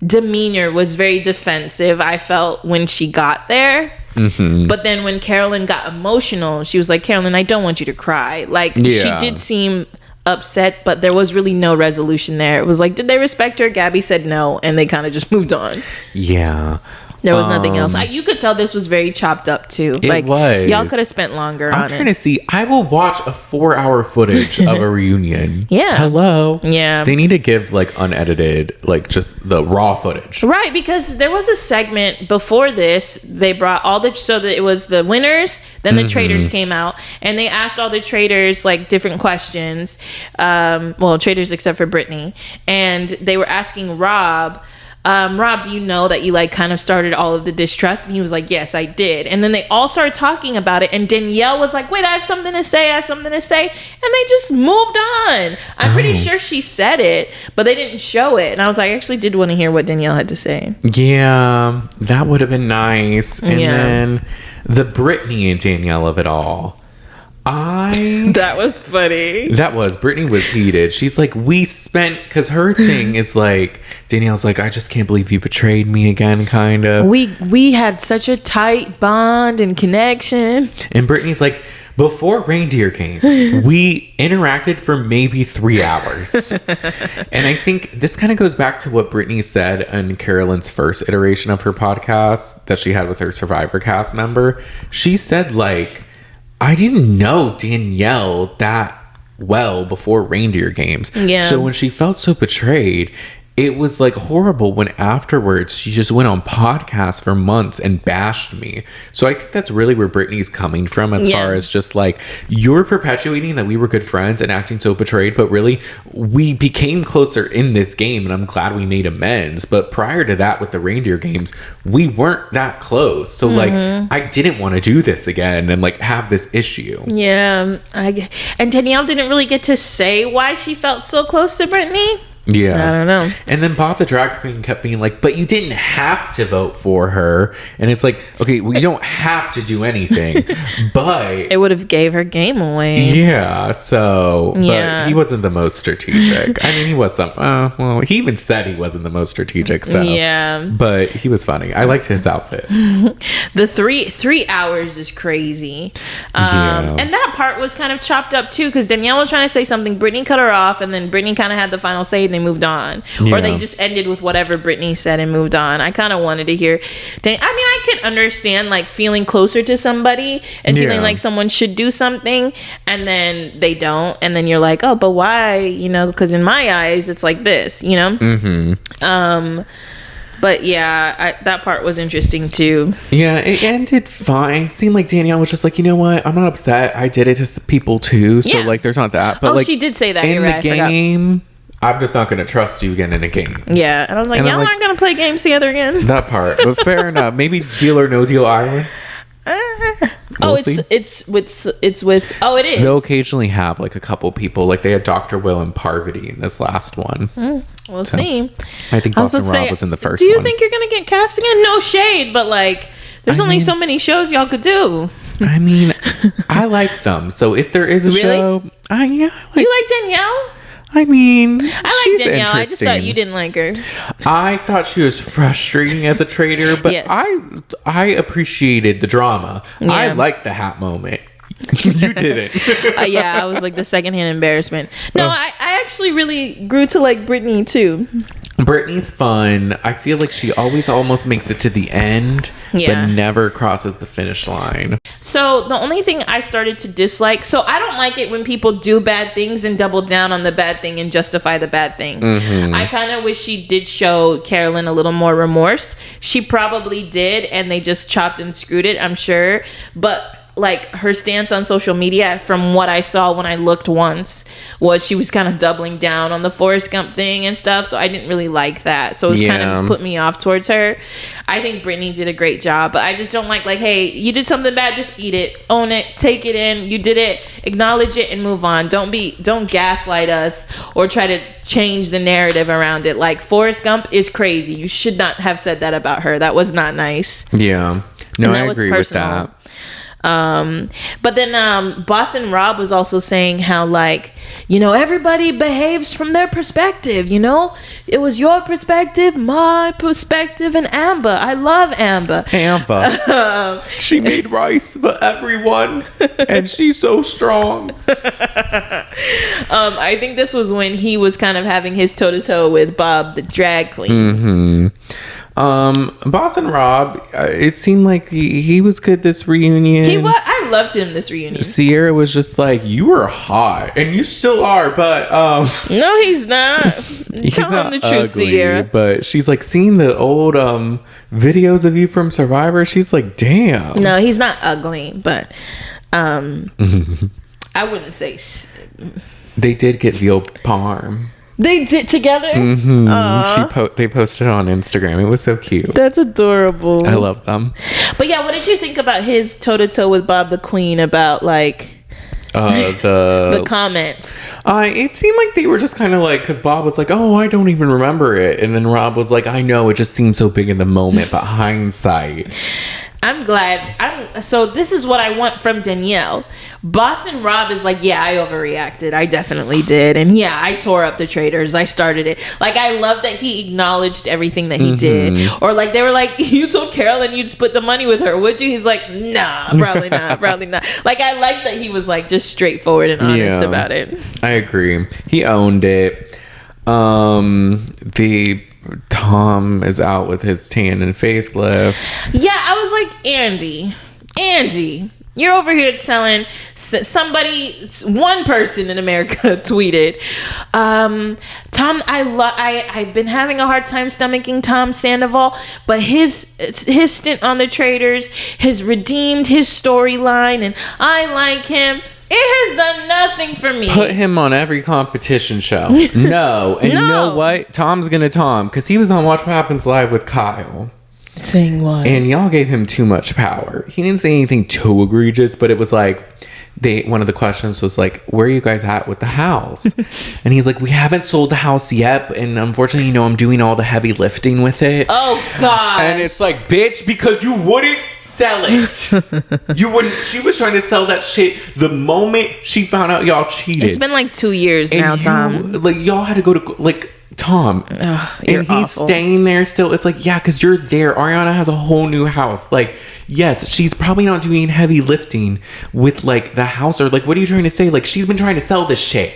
Speaker 1: demeanor was very defensive, I felt, when she got there. But then when Carolyn got emotional, she was like, Carolyn, I don't want you to cry. Like, she did seem upset, but there was really no resolution there. It was like, did they respect her? Gabby said no, and they kind of just moved on.
Speaker 2: Yeah.
Speaker 1: There was nothing else. You could tell this was very chopped up too.
Speaker 2: It was.
Speaker 1: Y'all could have spent longer on it.
Speaker 2: I'm trying to see. I will watch a 4-hour footage of a reunion.
Speaker 1: Yeah.
Speaker 2: Hello.
Speaker 1: Yeah.
Speaker 2: They need to give like unedited, like just the raw footage.
Speaker 1: Right, because there was a segment before this. They brought so that it was the winners, then the traitors came out, and they asked all the traitors like different questions. Traitors except for Brittney, and they were asking Rob. Rob, do you know that you like kind of started all of the distrust? And he was like, yes, I did. And then they all started talking about it. And Danielle was like, wait, I have something to say. And they just moved on. I'm pretty sure she said it, but they didn't show it. And I was like, I actually did want to hear what Danielle had to say.
Speaker 2: Yeah, that would have been nice. And then the Brittney and Danielle of it all.
Speaker 1: That was funny.
Speaker 2: Brittney was heated. She's like, because her thing is like, Danielle's like, I just can't believe you betrayed me again, kind of.
Speaker 1: We had such a tight bond and connection.
Speaker 2: And Brittany's like, before reindeer games, we interacted for maybe 3 hours. And I think this kind of goes back to what Brittany said in Carolyn's first iteration of her podcast that she had with her Survivor cast member. She said like, I didn't know Danielle that well before reindeer games.
Speaker 1: Yeah.
Speaker 2: So when she felt so betrayed, it was like horrible when afterwards she just went on podcasts for months and bashed me. So I think that's really where Brittany's coming from as far as just like, you're perpetuating that we were good friends and acting so betrayed, but really we became closer in this game and I'm glad we made amends. But prior to that with the reindeer games, we weren't that close. So like, I didn't want to do this again and like have this issue.
Speaker 1: Yeah. And Danielle didn't really get to say why she felt so close to Brittany.
Speaker 2: Yeah.
Speaker 1: I don't know.
Speaker 2: And then Bob the drag queen kept being like, but you didn't have to vote for her. And it's like, okay, well, you don't have to do anything, but
Speaker 1: it would have gave her game away.
Speaker 2: Yeah. So, but he wasn't the most strategic. I mean, he was he even said he wasn't the most strategic. So, yeah. But he was funny. I liked his outfit.
Speaker 1: The 3 hours is crazy. And that part was kind of chopped up too, because Danielle was trying to say something. Brittany cut her off, and then Brittany kind of had the final say. They moved on, or they just ended with whatever Brittany said and moved on. I kind of wanted to hear. I can understand like feeling closer to somebody and feeling like someone should do something, and then they don't, and then you're like, oh, but why? You know, because in my eyes, it's like this. You know. Mm-hmm. But yeah, that part was interesting too. Yeah, it ended fine. It seemed like Danielle was just like, you know what? I'm not upset. I did it to people too. So like, there's not that. But like, she did say that in the game. I'm just not going to trust you again in a game. Yeah. And I was like, y'all aren't going to play games together again. That part. But fair enough. Maybe Deal or No Deal Island. It's with it is. They'll occasionally have like a couple people. Like they had Dr. Will and Parvati in this last one. We'll see. I think Boston Rob was in the first one. Do you think you're going to get cast again? No shade, but like there's only so many shows y'all could do. I mean, I like them. So if there is a show, you like Danielle? I mean, I like Danielle. I just thought you didn't like her. I thought she was frustrating as a traitor, but I appreciated the drama. Yeah. I liked the hat moment. You didn't. I was like the secondhand embarrassment. No, I actually really grew to like Brittney too. Brittany's fun. I feel like she always almost makes it to the end, but never crosses the finish line. So the only thing I started to dislike, so I don't like it when people do bad things and double down on the bad thing and justify the bad thing. Mm-hmm. I kind of wish she did show Carolyn a little more remorse. She probably did, and they just chopped and screwed it, I'm sure. But like her stance on social media, from what I saw when I looked once, was she was kind of doubling down on the Forrest Gump thing and stuff. So I didn't really like that. So it was kind of put me off towards her. I think Brittney did a great job, but I just don't like, hey, you did something bad, just eat it, own it, take it in. You did it, acknowledge it, and move on. Don't gaslight us or try to change the narrative around it. Like, Forrest Gump is crazy. You should not have said that about her. That was not nice. Yeah. No, I agree with that. But then Boston Rob was also saying how, like, everybody behaves from their perspective. It was your perspective, my perspective, and Amber. I love Amber. She made rice for everyone, and she's so strong. I think this was when he was kind of having his toe to toe with Bob the drag queen. Mm-hmm.
Speaker 2: Boss and Rob, it seemed like he was good this reunion.
Speaker 1: He was. I loved him this reunion.
Speaker 2: Sierra was just like, you were hot, and you still are, but
Speaker 1: no, he's not. Tell him the truth, Sierra.
Speaker 2: But she's like, seeing the old videos of you from Survivor, she's like, damn.
Speaker 1: No, he's not ugly, but I wouldn't say.
Speaker 2: They did get veal parm.
Speaker 1: They did together?
Speaker 2: Mm-hmm. They posted it on Instagram. It was so cute.
Speaker 1: That's adorable.
Speaker 2: I love them.
Speaker 1: But yeah, what did you think about his toe-to-toe with Bob the Queen about like the comment?
Speaker 2: It seemed like they were just kind of like, because Bob was like, oh, I don't even remember it. And then Rob was like, I know, it just seemed so big in the moment, but hindsight.
Speaker 1: I'm glad. So this is what I want from Danielle. Boston Rob is like, yeah, I overreacted. I definitely did. And yeah, I tore up the Traitors. I started it. Like, I love that he acknowledged everything that he did. Or like, they were like, you told Carolyn you'd split the money with her, would you? He's like, nah, probably not. Probably not. Like, I like that he was like just straightforward and honest about it.
Speaker 2: I agree. He owned it. Tom is out with his tan and facelift. Yeah,
Speaker 1: I was like, Andy, you're over here telling one person in America tweeted, Tom, I've been having a hard time stomaching Tom Sandoval, but his stint on the Traitors has redeemed his storyline, and I like him. It has done nothing for me.
Speaker 2: Put him on every competition show. No. And you know what? Tom's gonna Tom, because he was on Watch What Happens Live with Kyle.
Speaker 1: Saying what?
Speaker 2: And y'all gave him too much power. He didn't say anything too egregious, but it was like, one of the questions was like, where are you guys at with the house? And he's like, we haven't sold the house yet, and unfortunately, I'm doing all the heavy lifting with it.
Speaker 1: Oh god.
Speaker 2: And it's like, bitch, because you wouldn't sell it. You wouldn't. She was trying to sell that shit the moment she found out y'all cheated.
Speaker 1: It's been like 2 years now, Tom.
Speaker 2: Like, y'all had to go to like Tom. And he's awful. Staying there still. It's like, yeah, because you're there. Ariana has a whole new house. Like, yes, she's probably not doing heavy lifting with like the house, or like, what are you trying to say? Like, she's been trying to sell this shit.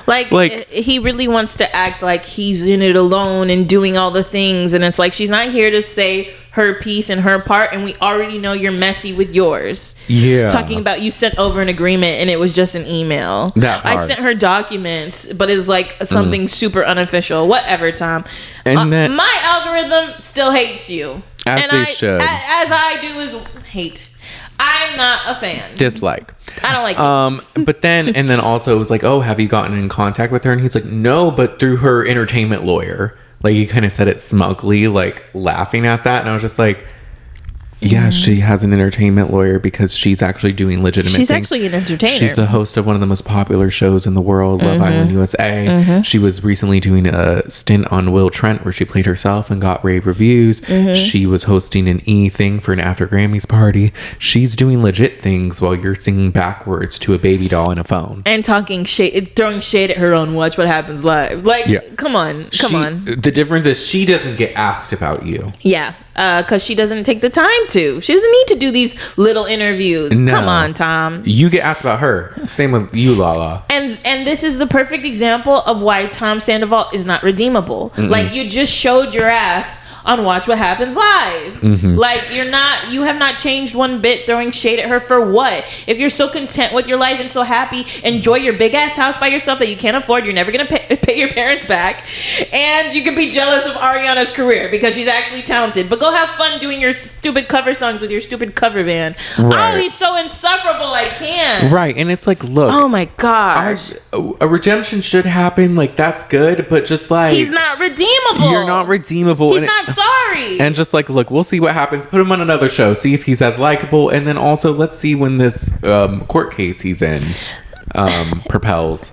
Speaker 1: Like he really wants to act like he's in it alone and doing all the things, and it's like, she's not here to say her piece and her part, and we already know you're messy with yours.
Speaker 2: Yeah.
Speaker 1: Talking about you sent over an agreement and it was just an email. I sent her documents, but it's like something super unofficial. Whatever, Tom. And then my algorithm still hates you.
Speaker 2: As they should.
Speaker 1: As I do is hate. I'm not a fan.
Speaker 2: Dislike.
Speaker 1: I don't like it.
Speaker 2: But then also it was like, oh, have you gotten in contact with her? And he's like, no, but through her entertainment lawyer. Like, he kind of said it smugly, like laughing at that. And I was just like, yeah, she has an entertainment lawyer because she's actually doing legitimate things.
Speaker 1: She's actually an entertainer.
Speaker 2: She's the host of one of the most popular shows in the world, Love Island USA. She was recently doing a stint on Will Trent where she played herself and got rave reviews. She was hosting an E thing for an after Grammys party. She's doing legit things while you're singing backwards to a baby doll in a phone.
Speaker 1: And talking shade, throwing shade at her on Watch What Happens Live. Like, yeah. Come on.
Speaker 2: The difference is she doesn't get asked about you.
Speaker 1: Yeah. Because she doesn't take the time to. She doesn't need to do these little interviews. No. Come on, Tom.
Speaker 2: You get asked about her. Same with you, Lala.
Speaker 1: And this is the perfect example of why Tom Sandoval is not redeemable. Like, you just showed your ass on Watch What Happens Live. Like, you have not changed one bit, throwing shade at her for what? If you're so content with your life and so happy, enjoy your big ass house by yourself that you can't afford, you're never gonna pay your parents back, and you can be jealous of Ariana's career because she's actually talented, but go have fun doing your stupid cover songs with your stupid cover band. Right. Oh, he's so insufferable, I can't.
Speaker 2: Right. And it's like, look,
Speaker 1: oh my gosh,
Speaker 2: a redemption should happen, like, that's good, but just like,
Speaker 1: he's not redeemable.
Speaker 2: You're not redeemable.
Speaker 1: He's not sorry.
Speaker 2: And just like, look, we'll see what happens. Put him on another show, see if he's as likable, and then also let's see when this court case he's in propels.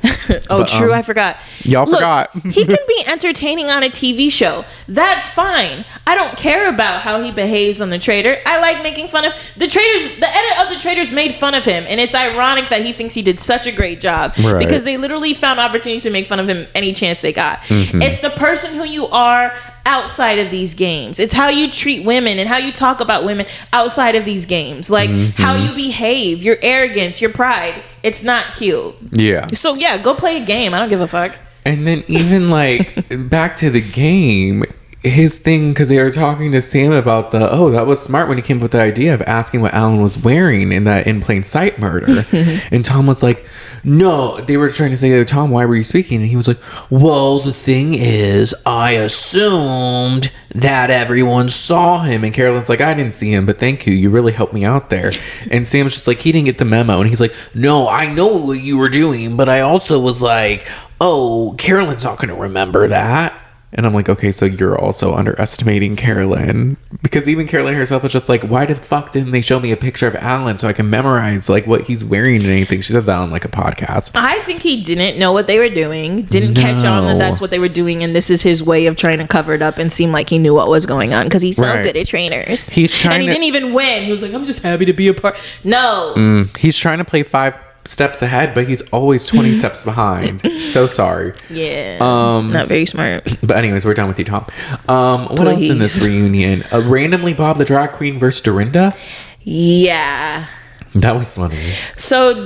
Speaker 1: True, I forgot.
Speaker 2: Y'all forgot.
Speaker 1: He can be entertaining on a TV show. That's fine. I don't care about how he behaves on The Traitor. I like making fun of The Traitors. The edit of The Traitors made fun of him, and it's ironic that he thinks he did such a great job, because they literally found opportunities to make fun of him any chance they got. It's the person who you are outside of these games. It's how you treat women and how you talk about women outside of these games. Like, how you behave, your arrogance, your pride. It's not cute.
Speaker 2: Yeah.
Speaker 1: So yeah, go play a game. I don't give a fuck.
Speaker 2: And then even like back to the game, his thing, because they were talking to Sam about that was smart when he came up with the idea of asking what Alan was wearing in that in plain sight murder. And Tom was like, no, they were trying to say, Tom, why were you speaking? And he was like, well, the thing is, I assumed that everyone saw him. And Carolyn's like, I didn't see him, but thank you. You really helped me out there. And Sam's just like, he didn't get the memo. And he's like, no, I know what you were doing, but I also was like, oh, Carolyn's not going to remember that. And I'm like, okay, so you're also underestimating Carolyn, because even Carolyn herself was just like, why the fuck didn't they show me a picture of Alan so I can memorize like what he's wearing and anything? She said that on like a podcast.
Speaker 1: I think he didn't know what they were doing, didn't catch on that that's what they were doing, and this is his way of trying to cover it up and seem like he knew what was going on, because he's so good at trainers. And he didn't even win. He was like, I'm just happy to be a part. No.
Speaker 2: He's trying to play 5 steps ahead, but he's always 20 steps behind. So sorry.
Speaker 1: Yeah. Not very smart.
Speaker 2: But anyways, we're done with you, Tom. What else in this reunion? Randomly Bob the drag queen versus Dorinda?
Speaker 1: Yeah.
Speaker 2: That was funny.
Speaker 1: So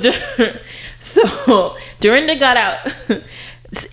Speaker 1: Dorinda got out.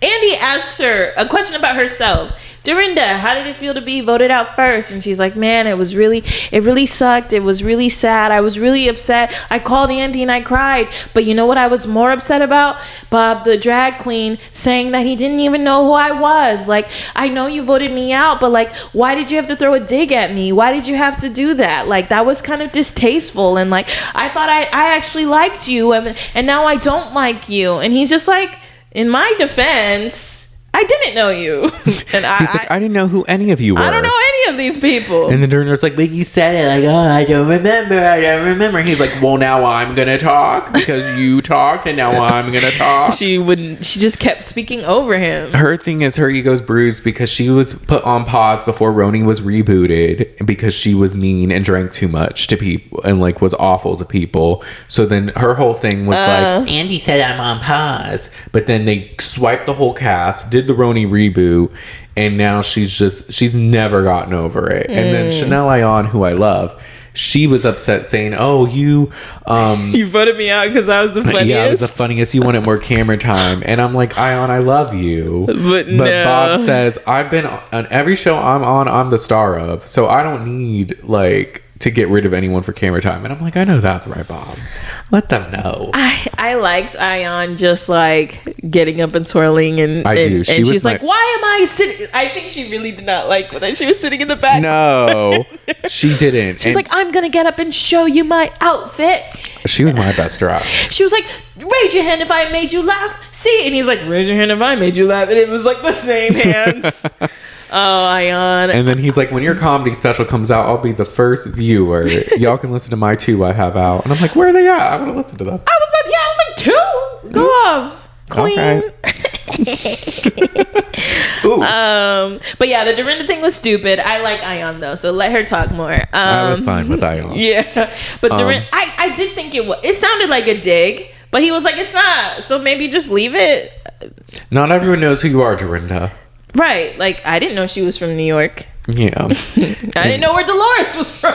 Speaker 1: Andy asks her a question about herself. Dorinda, how did it feel to be voted out first? And she's like, man, it really sucked. It was really sad. I was really upset. I called Andy and I cried. But you know what I was more upset about? Bob, the drag queen, saying that he didn't even know who I was. Like, I know you voted me out, but like, why did you have to throw a dig at me? Why did you have to do that? Like, that was kind of distasteful. And like, I thought I actually liked you, and now I don't like you. And he's just like, in my defense, I didn't know you. And
Speaker 2: he's like, I didn't know who any of you were.
Speaker 1: I don't know any of these people.
Speaker 2: And then Dorinda's like, but you said it. Like, oh, I don't remember. And he's like, well, now I'm going to talk because you talked and now I'm going to talk.
Speaker 1: She just kept speaking over him.
Speaker 2: Her thing is her ego's bruised because she was put on pause before Roni was rebooted because she was mean and drank too much to people and like was awful to people. So then her whole thing was like, Andy said I'm on pause. But then they swiped the whole cast, did the Roni reboot, and now she's never gotten over it. And then Chanel Ayan, who I love, she was upset saying, oh, you
Speaker 1: voted me out because I was the funniest.
Speaker 2: Yeah, I was the funniest. You wanted more camera time. And I'm like, Ayan, I love you. But
Speaker 1: no.
Speaker 2: Bob says, I've been on every show I'm the star of, so I don't need like to get rid of anyone for camera time. And I'm like, I know that's right, Bob. Let them know.
Speaker 1: I liked Ayan just like getting up and twirling and she's like, why am I sitting? I think she really did not like that she was sitting in the back.
Speaker 2: No, she didn't.
Speaker 1: She's like, I'm gonna get up and show you my outfit.
Speaker 2: She was my best drag.
Speaker 1: She was like, raise your hand if I made you laugh. See? And he's like, raise your hand if I made you laugh. And it was like the same hands. Oh, Ayan.
Speaker 2: And then he's like, when your comedy special comes out, I'll be the first viewer. Y'all can listen to my 2 I have out. And I'm like, where are they at? I want to listen to them.
Speaker 1: I was like, 2? Go off, queen.
Speaker 2: Okay.
Speaker 1: But yeah, the Dorinda thing was stupid. I like Ayan though, so let her talk more.
Speaker 2: I was fine with Ayan.
Speaker 1: Yeah, but Dorinda, I did think it sounded like a dig, but he was like, it's not. So maybe just leave it.
Speaker 2: Not everyone knows who you are, Dorinda.
Speaker 1: Right, like I didn't know she was from New York.
Speaker 2: Yeah.
Speaker 1: I didn't know where Dolores was from.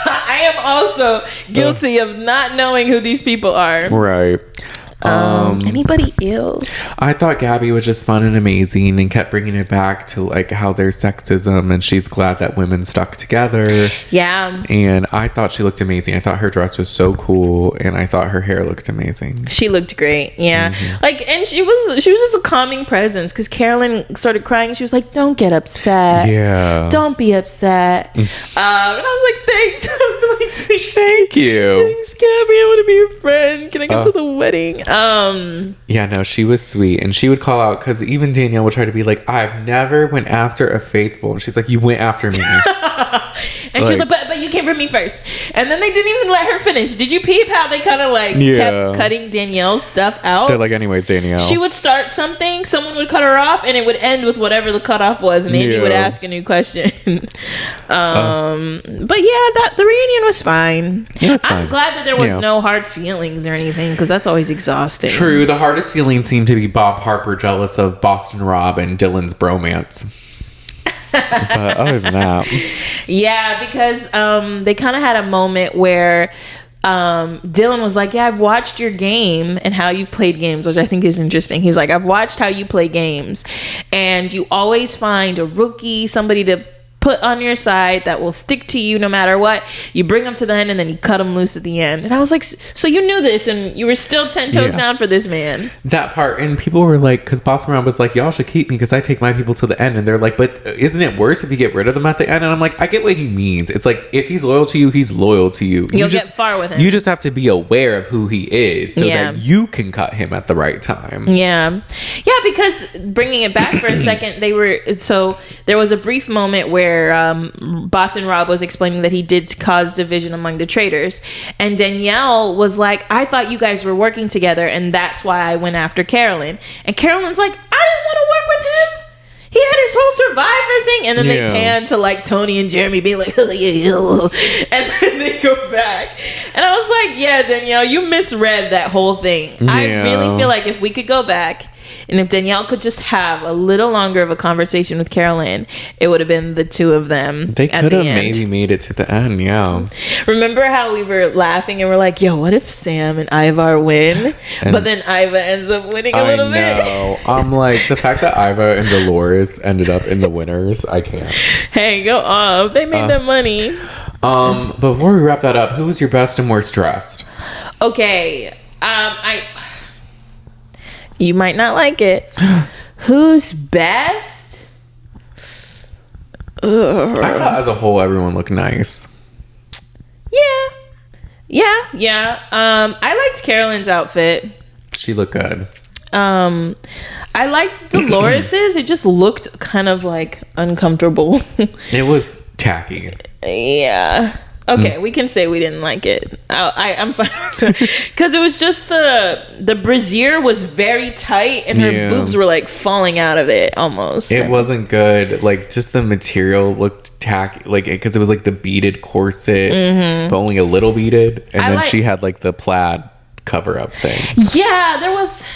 Speaker 1: I am also guilty of not knowing who these people are.
Speaker 2: Right.
Speaker 1: Anybody else?
Speaker 2: I thought Gabby was just fun and amazing and kept bringing it back to like how there's sexism, and she's glad that women stuck together.
Speaker 1: Yeah.
Speaker 2: And I thought she looked amazing. I thought her dress was so cool, and I thought her hair looked amazing.
Speaker 1: She looked great. Yeah. Like, and she was just a calming presence, because Carolyn started crying. She was like, don't get upset.
Speaker 2: Yeah.
Speaker 1: Don't be upset. And I was like, thanks.
Speaker 2: Thank you.
Speaker 1: Thanks, Gabby. I want to be your friend. Can I come to the wedding?
Speaker 2: Yeah, no, she was sweet, and she would call out, because even Danielle would try to be like, I've never went after a faithful, and she's like, you went after me.
Speaker 1: And she was like, but you came for me first. And then they didn't even let her finish. Did you peep how they kind of like kept cutting Danielle's stuff out?
Speaker 2: They're like, anyways, Danielle.
Speaker 1: She would start something, someone would cut her off, and it would end with whatever the cutoff was, and Andy would ask a new question. But yeah, the reunion was fine.
Speaker 2: Yeah, it's fine.
Speaker 1: I'm glad that there was no hard feelings or anything, because that's always exhausting.
Speaker 2: True. The hardest feelings seemed to be Bob Harper jealous of Boston Rob and Dylan's bromance. But other than that,
Speaker 1: yeah, because they kind of had a moment where Dylan was like, yeah, I've watched your game and how you've played games, which I think is interesting. He's like, I've watched how you play games, and you always find a rookie, somebody to put on your side that will stick to you no matter what. You bring them to the end and then you cut them loose at the end. And I was like, so you knew this and you were still 10 toes down for this man.
Speaker 2: That part. And people were like, because Boss Around was like, y'all should keep me because I take my people to the end. And they're like, but isn't it worse if you get rid of them at the end? And I'm like, I get what he means. It's like, if he's loyal to you, he's loyal to you.
Speaker 1: You'll get far with him.
Speaker 2: You just have to be aware of who he is so that you can cut him at the right time.
Speaker 1: Yeah, because bringing it back for a second, there was a brief moment where Boss and Rob was explaining that he did cause division among the traitors, and Danielle was like, I thought you guys were working together and that's why I went after Carolyn. And Carolyn's like, I didn't want to work with him. He had his whole Survivor thing. And then they pan to like Tony and Jeremy being like, oh, yeah. And then they go back. And I was like, yeah, Danielle, you misread that whole thing. Yeah. I really feel like if we could go back and if Danielle could just have a little longer of a conversation with Carolyn, it would have been the two of them.
Speaker 2: They could have maybe made it to the end, yeah.
Speaker 1: Remember how we were laughing and we're like, yo, what if Sam and Ivar win? But then Iva ends up winning a little bit.
Speaker 2: I know. I'm like, the fact that Iva and Dolores ended up in the winners, I can't.
Speaker 1: Hey, go off. They made their money.
Speaker 2: Before we wrap that up, who was your best and worst dressed?
Speaker 1: Okay. You might not like it. Who's best?
Speaker 2: I thought as a whole everyone looked nice.
Speaker 1: Yeah. I liked Carolyn's outfit.
Speaker 2: She looked good.
Speaker 1: I liked Dolores's. It just looked kind of like uncomfortable.
Speaker 2: It was tacky.
Speaker 1: Yeah. Okay, we can say we didn't like it. I'm fine with that. Because it was just the brassiere was very tight and her boobs were like falling out of it almost.
Speaker 2: It wasn't good. Like, just the material looked tacky. Like, because it was like the beaded corset, but only a little beaded. And then she had like the plaid cover-up thing.
Speaker 1: Yeah, there was...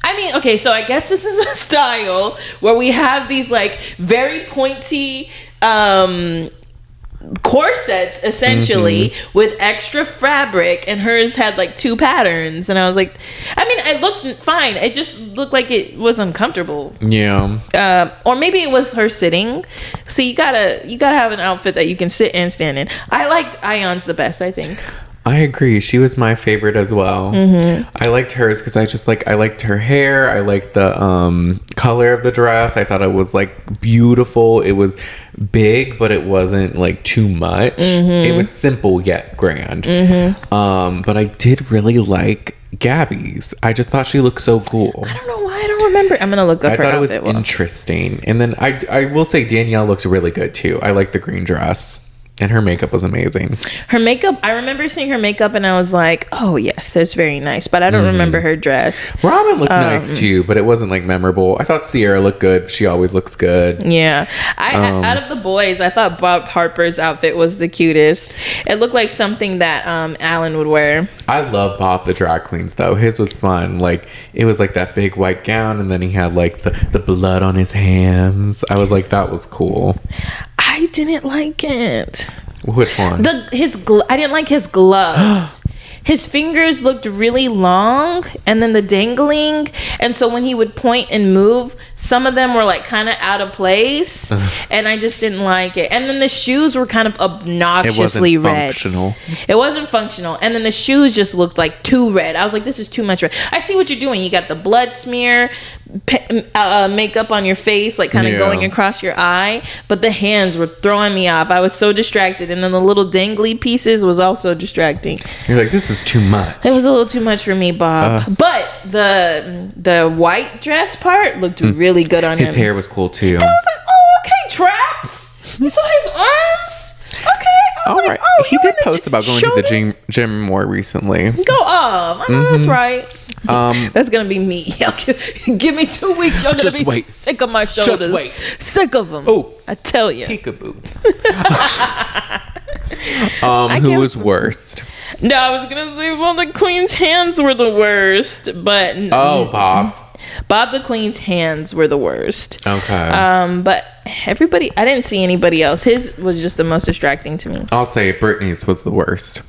Speaker 1: I mean, okay, so I guess this is a style where we have these like very pointy... corsets essentially with extra fabric, and hers had like two patterns, and I was like, I mean, it looked fine, it just looked like it was uncomfortable. Or maybe it was her sitting. So you gotta have an outfit that you can sit and stand in. I liked Ion's the best, I think.
Speaker 2: I agree. She was my favorite as well. I liked hers because I liked her hair. I liked the color of the dress. I thought it was like beautiful. It was big, but it wasn't like too much. It was simple yet grand. But I did really like Gabby's. I just thought she looked so cool.
Speaker 1: I don't know why. I don't remember. I'm gonna look up her outfit.
Speaker 2: I thought it was interesting. And then I will say Danielle looks really good too. I like the green dress. And her makeup was amazing.
Speaker 1: Her makeup, I remember seeing her makeup and I was like, oh yes, that's very nice. But I don't remember her dress.
Speaker 2: Robin looked nice too, but it wasn't like memorable. I thought Seer looked good. She always looks good.
Speaker 1: Yeah. Out of the boys, I thought Bob Harper's outfit was the cutest. It looked like something that Alan would wear.
Speaker 2: I love Bob the drag queens though. His was fun. Like, it was like that big white gown and then he had like the blood on his hands. I was like, that was cool.
Speaker 1: I didn't like it.
Speaker 2: Which one?
Speaker 1: I didn't like his gloves. His fingers looked really long, and then the dangling, and so when he would point and move, some of them were like kind of out of place, and I just didn't like it. And then the shoes were kind of obnoxiously red. It wasn't functional. And then the shoes just looked like too red. I was like, this is too much red. I see what you're doing. You got the blood smear, makeup on your face, like kind of going across your eye, but the hands were throwing me off. I was so distracted, and then the little dangly pieces was also distracting.
Speaker 2: You're like, this is too much.
Speaker 1: It was a little too much for me, Bob. But the white dress part looked really good on him.
Speaker 2: His hair was cool too.
Speaker 1: And I was like, oh, okay, Traps. You saw his arms? Okay. I was like, oh,
Speaker 2: he did post about going to the gym more recently.
Speaker 1: Go off. I know that's right. That's gonna be me. Give me 2 weeks. Y'all gonna be sick of my shoulders.
Speaker 2: Just wait.
Speaker 1: Sick of them.
Speaker 2: Oh,
Speaker 1: I tell you.
Speaker 2: Peekaboo. Who was worst?
Speaker 1: No, I was gonna say, well, the Queen's hands were the worst, but
Speaker 2: Bob's.
Speaker 1: Bob the Queen's hands were the worst.
Speaker 2: Okay.
Speaker 1: But everybody, I didn't see anybody else. His was just the most distracting to me.
Speaker 2: I'll say Brittney's was the worst.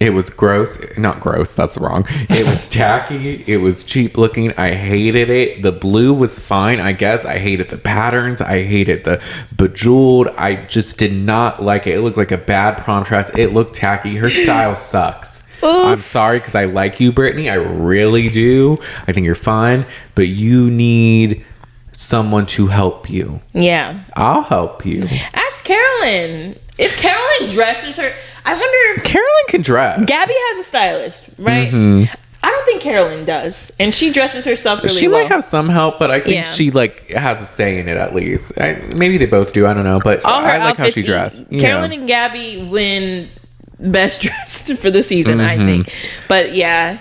Speaker 2: It was gross. Not gross. That's wrong. It was tacky. It was cheap looking. I hated it. The blue was fine, I guess. I hated the patterns. I hated the bejeweled. I just did not like it. It looked like a bad prom dress. It looked tacky. Her style sucks. Oof. I'm sorry because I like you, Brittney. I really do. I think you're fun. But you need someone to help you.
Speaker 1: Yeah.
Speaker 2: I'll help you.
Speaker 1: Ask Carolyn. If Carolyn dresses her, I wonder if
Speaker 2: Carolyn can dress.
Speaker 1: Gabby has a stylist, right? I don't think Carolyn does, and she dresses herself really well.
Speaker 2: She might have some help, but I think she like has a say in it at least. Maybe they both do. I don't know, but I like how she dressed.
Speaker 1: Carolyn and Gabby win best dressed for the season, I think. But yeah,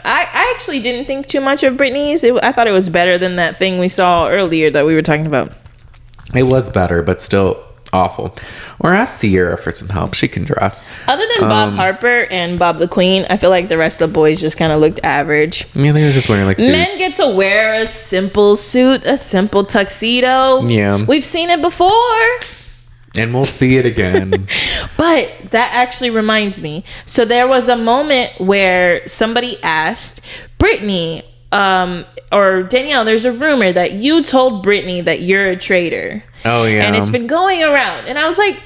Speaker 1: I actually didn't think too much of Brittney's. I thought it was better than that thing we saw earlier that we were talking about.
Speaker 2: It was better, but still awful. Or ask Seer for some help. She can dress.
Speaker 1: Other than Bob Harper and Bob the Queen, I feel like the rest of the boys just kind of looked average.
Speaker 2: Yeah, they were just wearing like suits.
Speaker 1: Men get to wear a simple suit, a simple tuxedo.
Speaker 2: Yeah.
Speaker 1: We've seen it before.
Speaker 2: And we'll see it again.
Speaker 1: But that actually reminds me. So there was a moment where somebody asked Brittney, or Danielle, there's a rumor that you told Brittney that you're a traitor.
Speaker 2: Oh, yeah.
Speaker 1: And it's been going around. And I was like,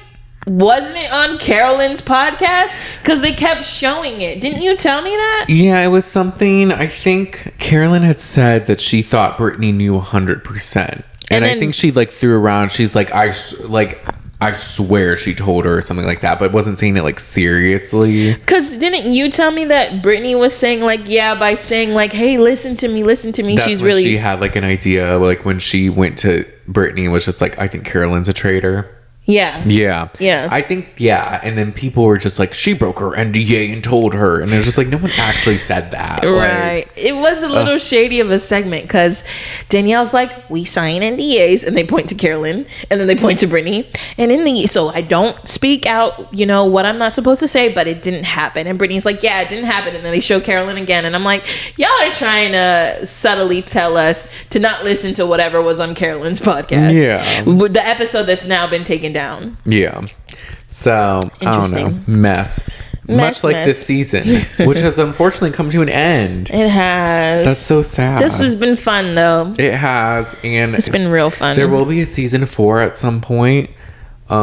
Speaker 1: wasn't it on Carolyn's podcast? Because they kept showing it. Didn't you tell me that? Yeah,
Speaker 2: it was something. I think Carolyn had said that she thought Brittney knew 100%. And I think she like threw around. She's like, I swear she told her or something like that, but wasn't saying it like seriously. Because
Speaker 1: didn't you tell me that Brittney was saying like, yeah, by saying like, hey, listen to me.
Speaker 2: That's
Speaker 1: she's
Speaker 2: when
Speaker 1: really.
Speaker 2: She had like an idea, like when she went to Brittney, was just like, I think Carolyn's a traitor.
Speaker 1: Yeah.
Speaker 2: I think, and then people were just like, she broke her NDA and told her, and it was just like, no one actually said that.
Speaker 1: Right. Like, it was a little shady of a segment because Danielle's like, we sign NDAs, and they point to Carolyn, and then they point to Brittney, and so I don't speak out, what I'm not supposed to say, but it didn't happen. And Brittney's like, yeah, it didn't happen. And then they show Carolyn again, and I'm like, y'all are trying to subtly tell us to not listen to whatever was on Carolyn's podcast.
Speaker 2: Yeah.
Speaker 1: The episode that's now been taken down.
Speaker 2: Yeah. So, I don't know. Mess. Much like this season, which has unfortunately come to an end.
Speaker 1: It has.
Speaker 2: That's so sad.
Speaker 1: This has been fun, though.
Speaker 2: It has. And
Speaker 1: it's been real fun.
Speaker 2: There will be a season 4 at some point. He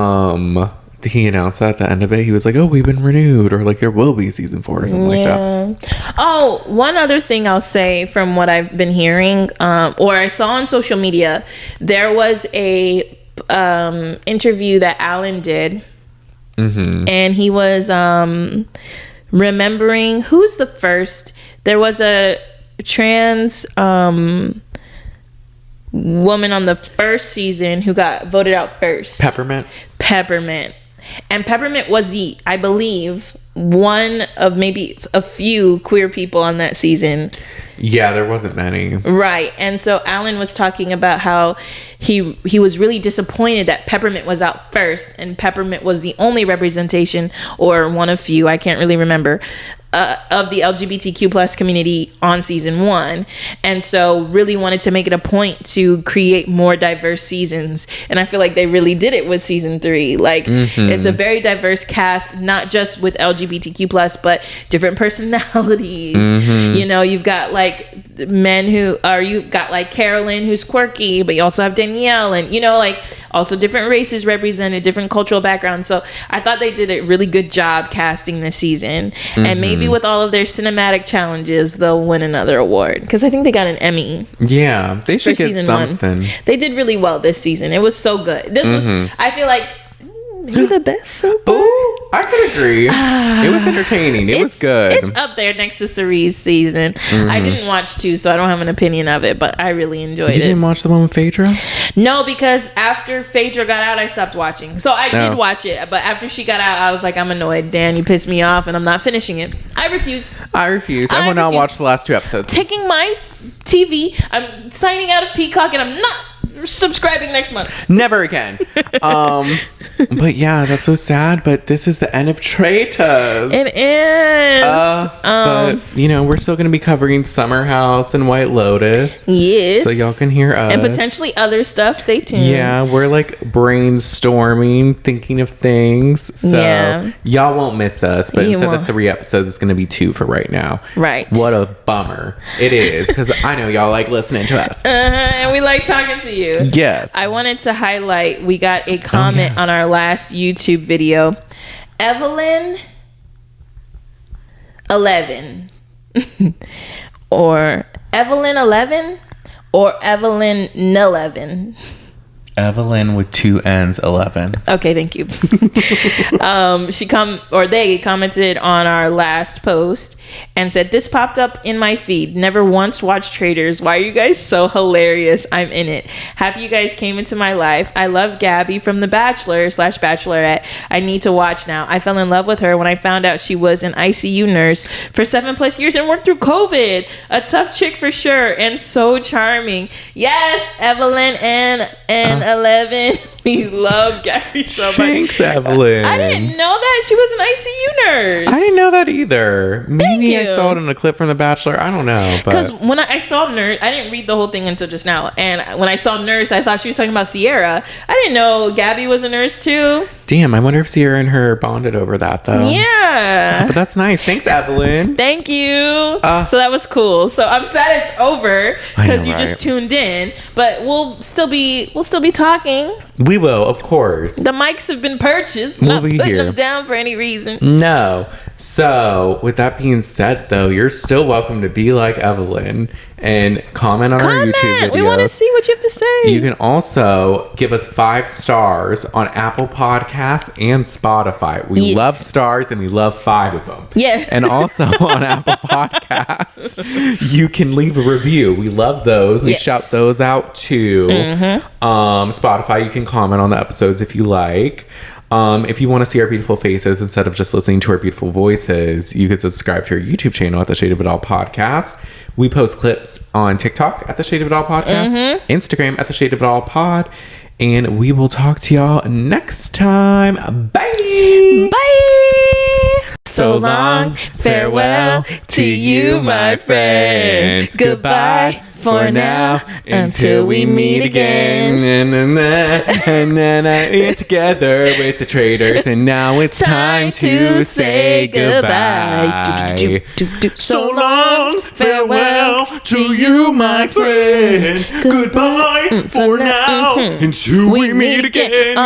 Speaker 2: announced that at the end of it. He was like, oh, we've been renewed. Or like, there will be a season 4 or something like that.
Speaker 1: Oh, one other thing I'll say from what I've been hearing, or I saw on social media, there was a interview that Alan did, and he was remembering who's the first. There was a trans woman on the first season who got voted out first.
Speaker 2: Peppermint,
Speaker 1: and Peppermint was I believe, one of maybe a few queer people on that season.
Speaker 2: Yeah, there wasn't many.
Speaker 1: Right. And so Alan was talking about how he was really disappointed that Peppermint was out first, and Peppermint was the only representation, or one of few, I can't really remember, of the LGBTQ plus community on season 1, and so really wanted to make it a point to create more diverse seasons. And I feel like they really did it with season 3. Like, it's a very diverse cast, not just with LGBTQ plus, but different personalities. You've got like men you've got like Carolyn, who's quirky, but you also have Danielle, and like also different races represented, different cultural backgrounds. So I thought they did a really good job casting this season, and maybe with all of their cinematic challenges, they'll win another award, because I think they got an Emmy.
Speaker 2: Yeah, they should get something.
Speaker 1: 1. They did really well this season. It was so good. This was, I feel like, maybe the best so far.
Speaker 2: Oh, I could agree. It was entertaining. It was good.
Speaker 1: It's up there next to Cerie's season. I didn't watch 2, so I don't have an opinion of it, but I really enjoyed it.
Speaker 2: You didn't watch the one with Phaedra?
Speaker 1: No, because after Phaedra got out, I stopped watching. So I did watch it, but after she got out, I was like, I'm annoyed. Dan, you pissed me off, and I'm not finishing it. I refuse.
Speaker 2: I will not watch the last 2 episodes.
Speaker 1: Taking my TV, I'm signing out of Peacock, and I'm not subscribing next month.
Speaker 2: Never again. But yeah, that's so sad. But this is the end of Traitors.
Speaker 1: It is.
Speaker 2: But, we're still going to be covering Summer House and White Lotus.
Speaker 1: Yes.
Speaker 2: So y'all can hear us.
Speaker 1: And potentially other stuff. Stay tuned.
Speaker 2: Yeah, we're like brainstorming, thinking of things. So y'all won't miss us. But instead of 3 episodes, it's going to be 2 for right now.
Speaker 1: Right.
Speaker 2: What a bummer it is. Because I know y'all like listening to us.
Speaker 1: And we like talking to you.
Speaker 2: Yes.
Speaker 1: I wanted to highlight, we got a comment on our last YouTube video. Evelyn 11 or Evelyn 11 or Evelyn 11.
Speaker 2: Evelyn with 2 N's 11.
Speaker 1: Okay, thank you. They commented on our last post and said, "This popped up in my feed. Never once watched Traitors. Why are you guys so hilarious? I'm in it. Happy you guys came into my life. I love Gabby from The Bachelor/Bachelorette. I need to watch now. I fell in love with her when I found out she was an ICU nurse for 7+ years and worked through COVID. A tough chick for sure and so charming. Yes, Evelyn and 11. We love Gabby so much.
Speaker 2: Thanks, Evelyn.
Speaker 1: I didn't know that she was an ICU nurse.
Speaker 2: I didn't know that either. Maybe I saw it in a clip from The Bachelor. I don't know.
Speaker 1: Because when I saw nurse, I didn't read the whole thing until just now. And when I saw nurse, I thought she was talking about Sierra. I didn't know Gabby was a nurse too.
Speaker 2: Damn, I wonder if Sierra and her bonded over that though.
Speaker 1: Yeah.
Speaker 2: But that's nice. Thanks, Evelyn.
Speaker 1: Thank you. So that was cool. So I'm sad it's over because you just tuned in. But we'll still be talking.
Speaker 2: We will, of course.
Speaker 1: The mics have been purchased.
Speaker 2: We'll
Speaker 1: not
Speaker 2: be
Speaker 1: putting
Speaker 2: here.
Speaker 1: them down for any reason.
Speaker 2: No. So, with that being said, though, you're still welcome to be like Evelyn and comment on our YouTube video.
Speaker 1: We want to see what you have to say.
Speaker 2: You can also give us 5 stars on Apple Podcasts and Spotify. We love stars and we love 5 of them.
Speaker 1: Yeah.
Speaker 2: And also on Apple Podcasts, you can leave a review. We love those. We shout those out too. Spotify, you can comment on the episodes if you like. If you want to see our beautiful faces instead of just listening to our beautiful voices, you can subscribe to our YouTube channel at The Shade of It All Podcast. We post clips on TikTok at The Shade of It All Podcast, Instagram at The Shade of It All Pod, and we will talk to y'all next time. Bye!
Speaker 1: Bye!
Speaker 2: So long, farewell to you, my friends. Goodbye for now, until we meet again. And together with the Traitors, and now it's time to say goodbye. So long, farewell to you, my friend. Goodbye for now, until we meet again.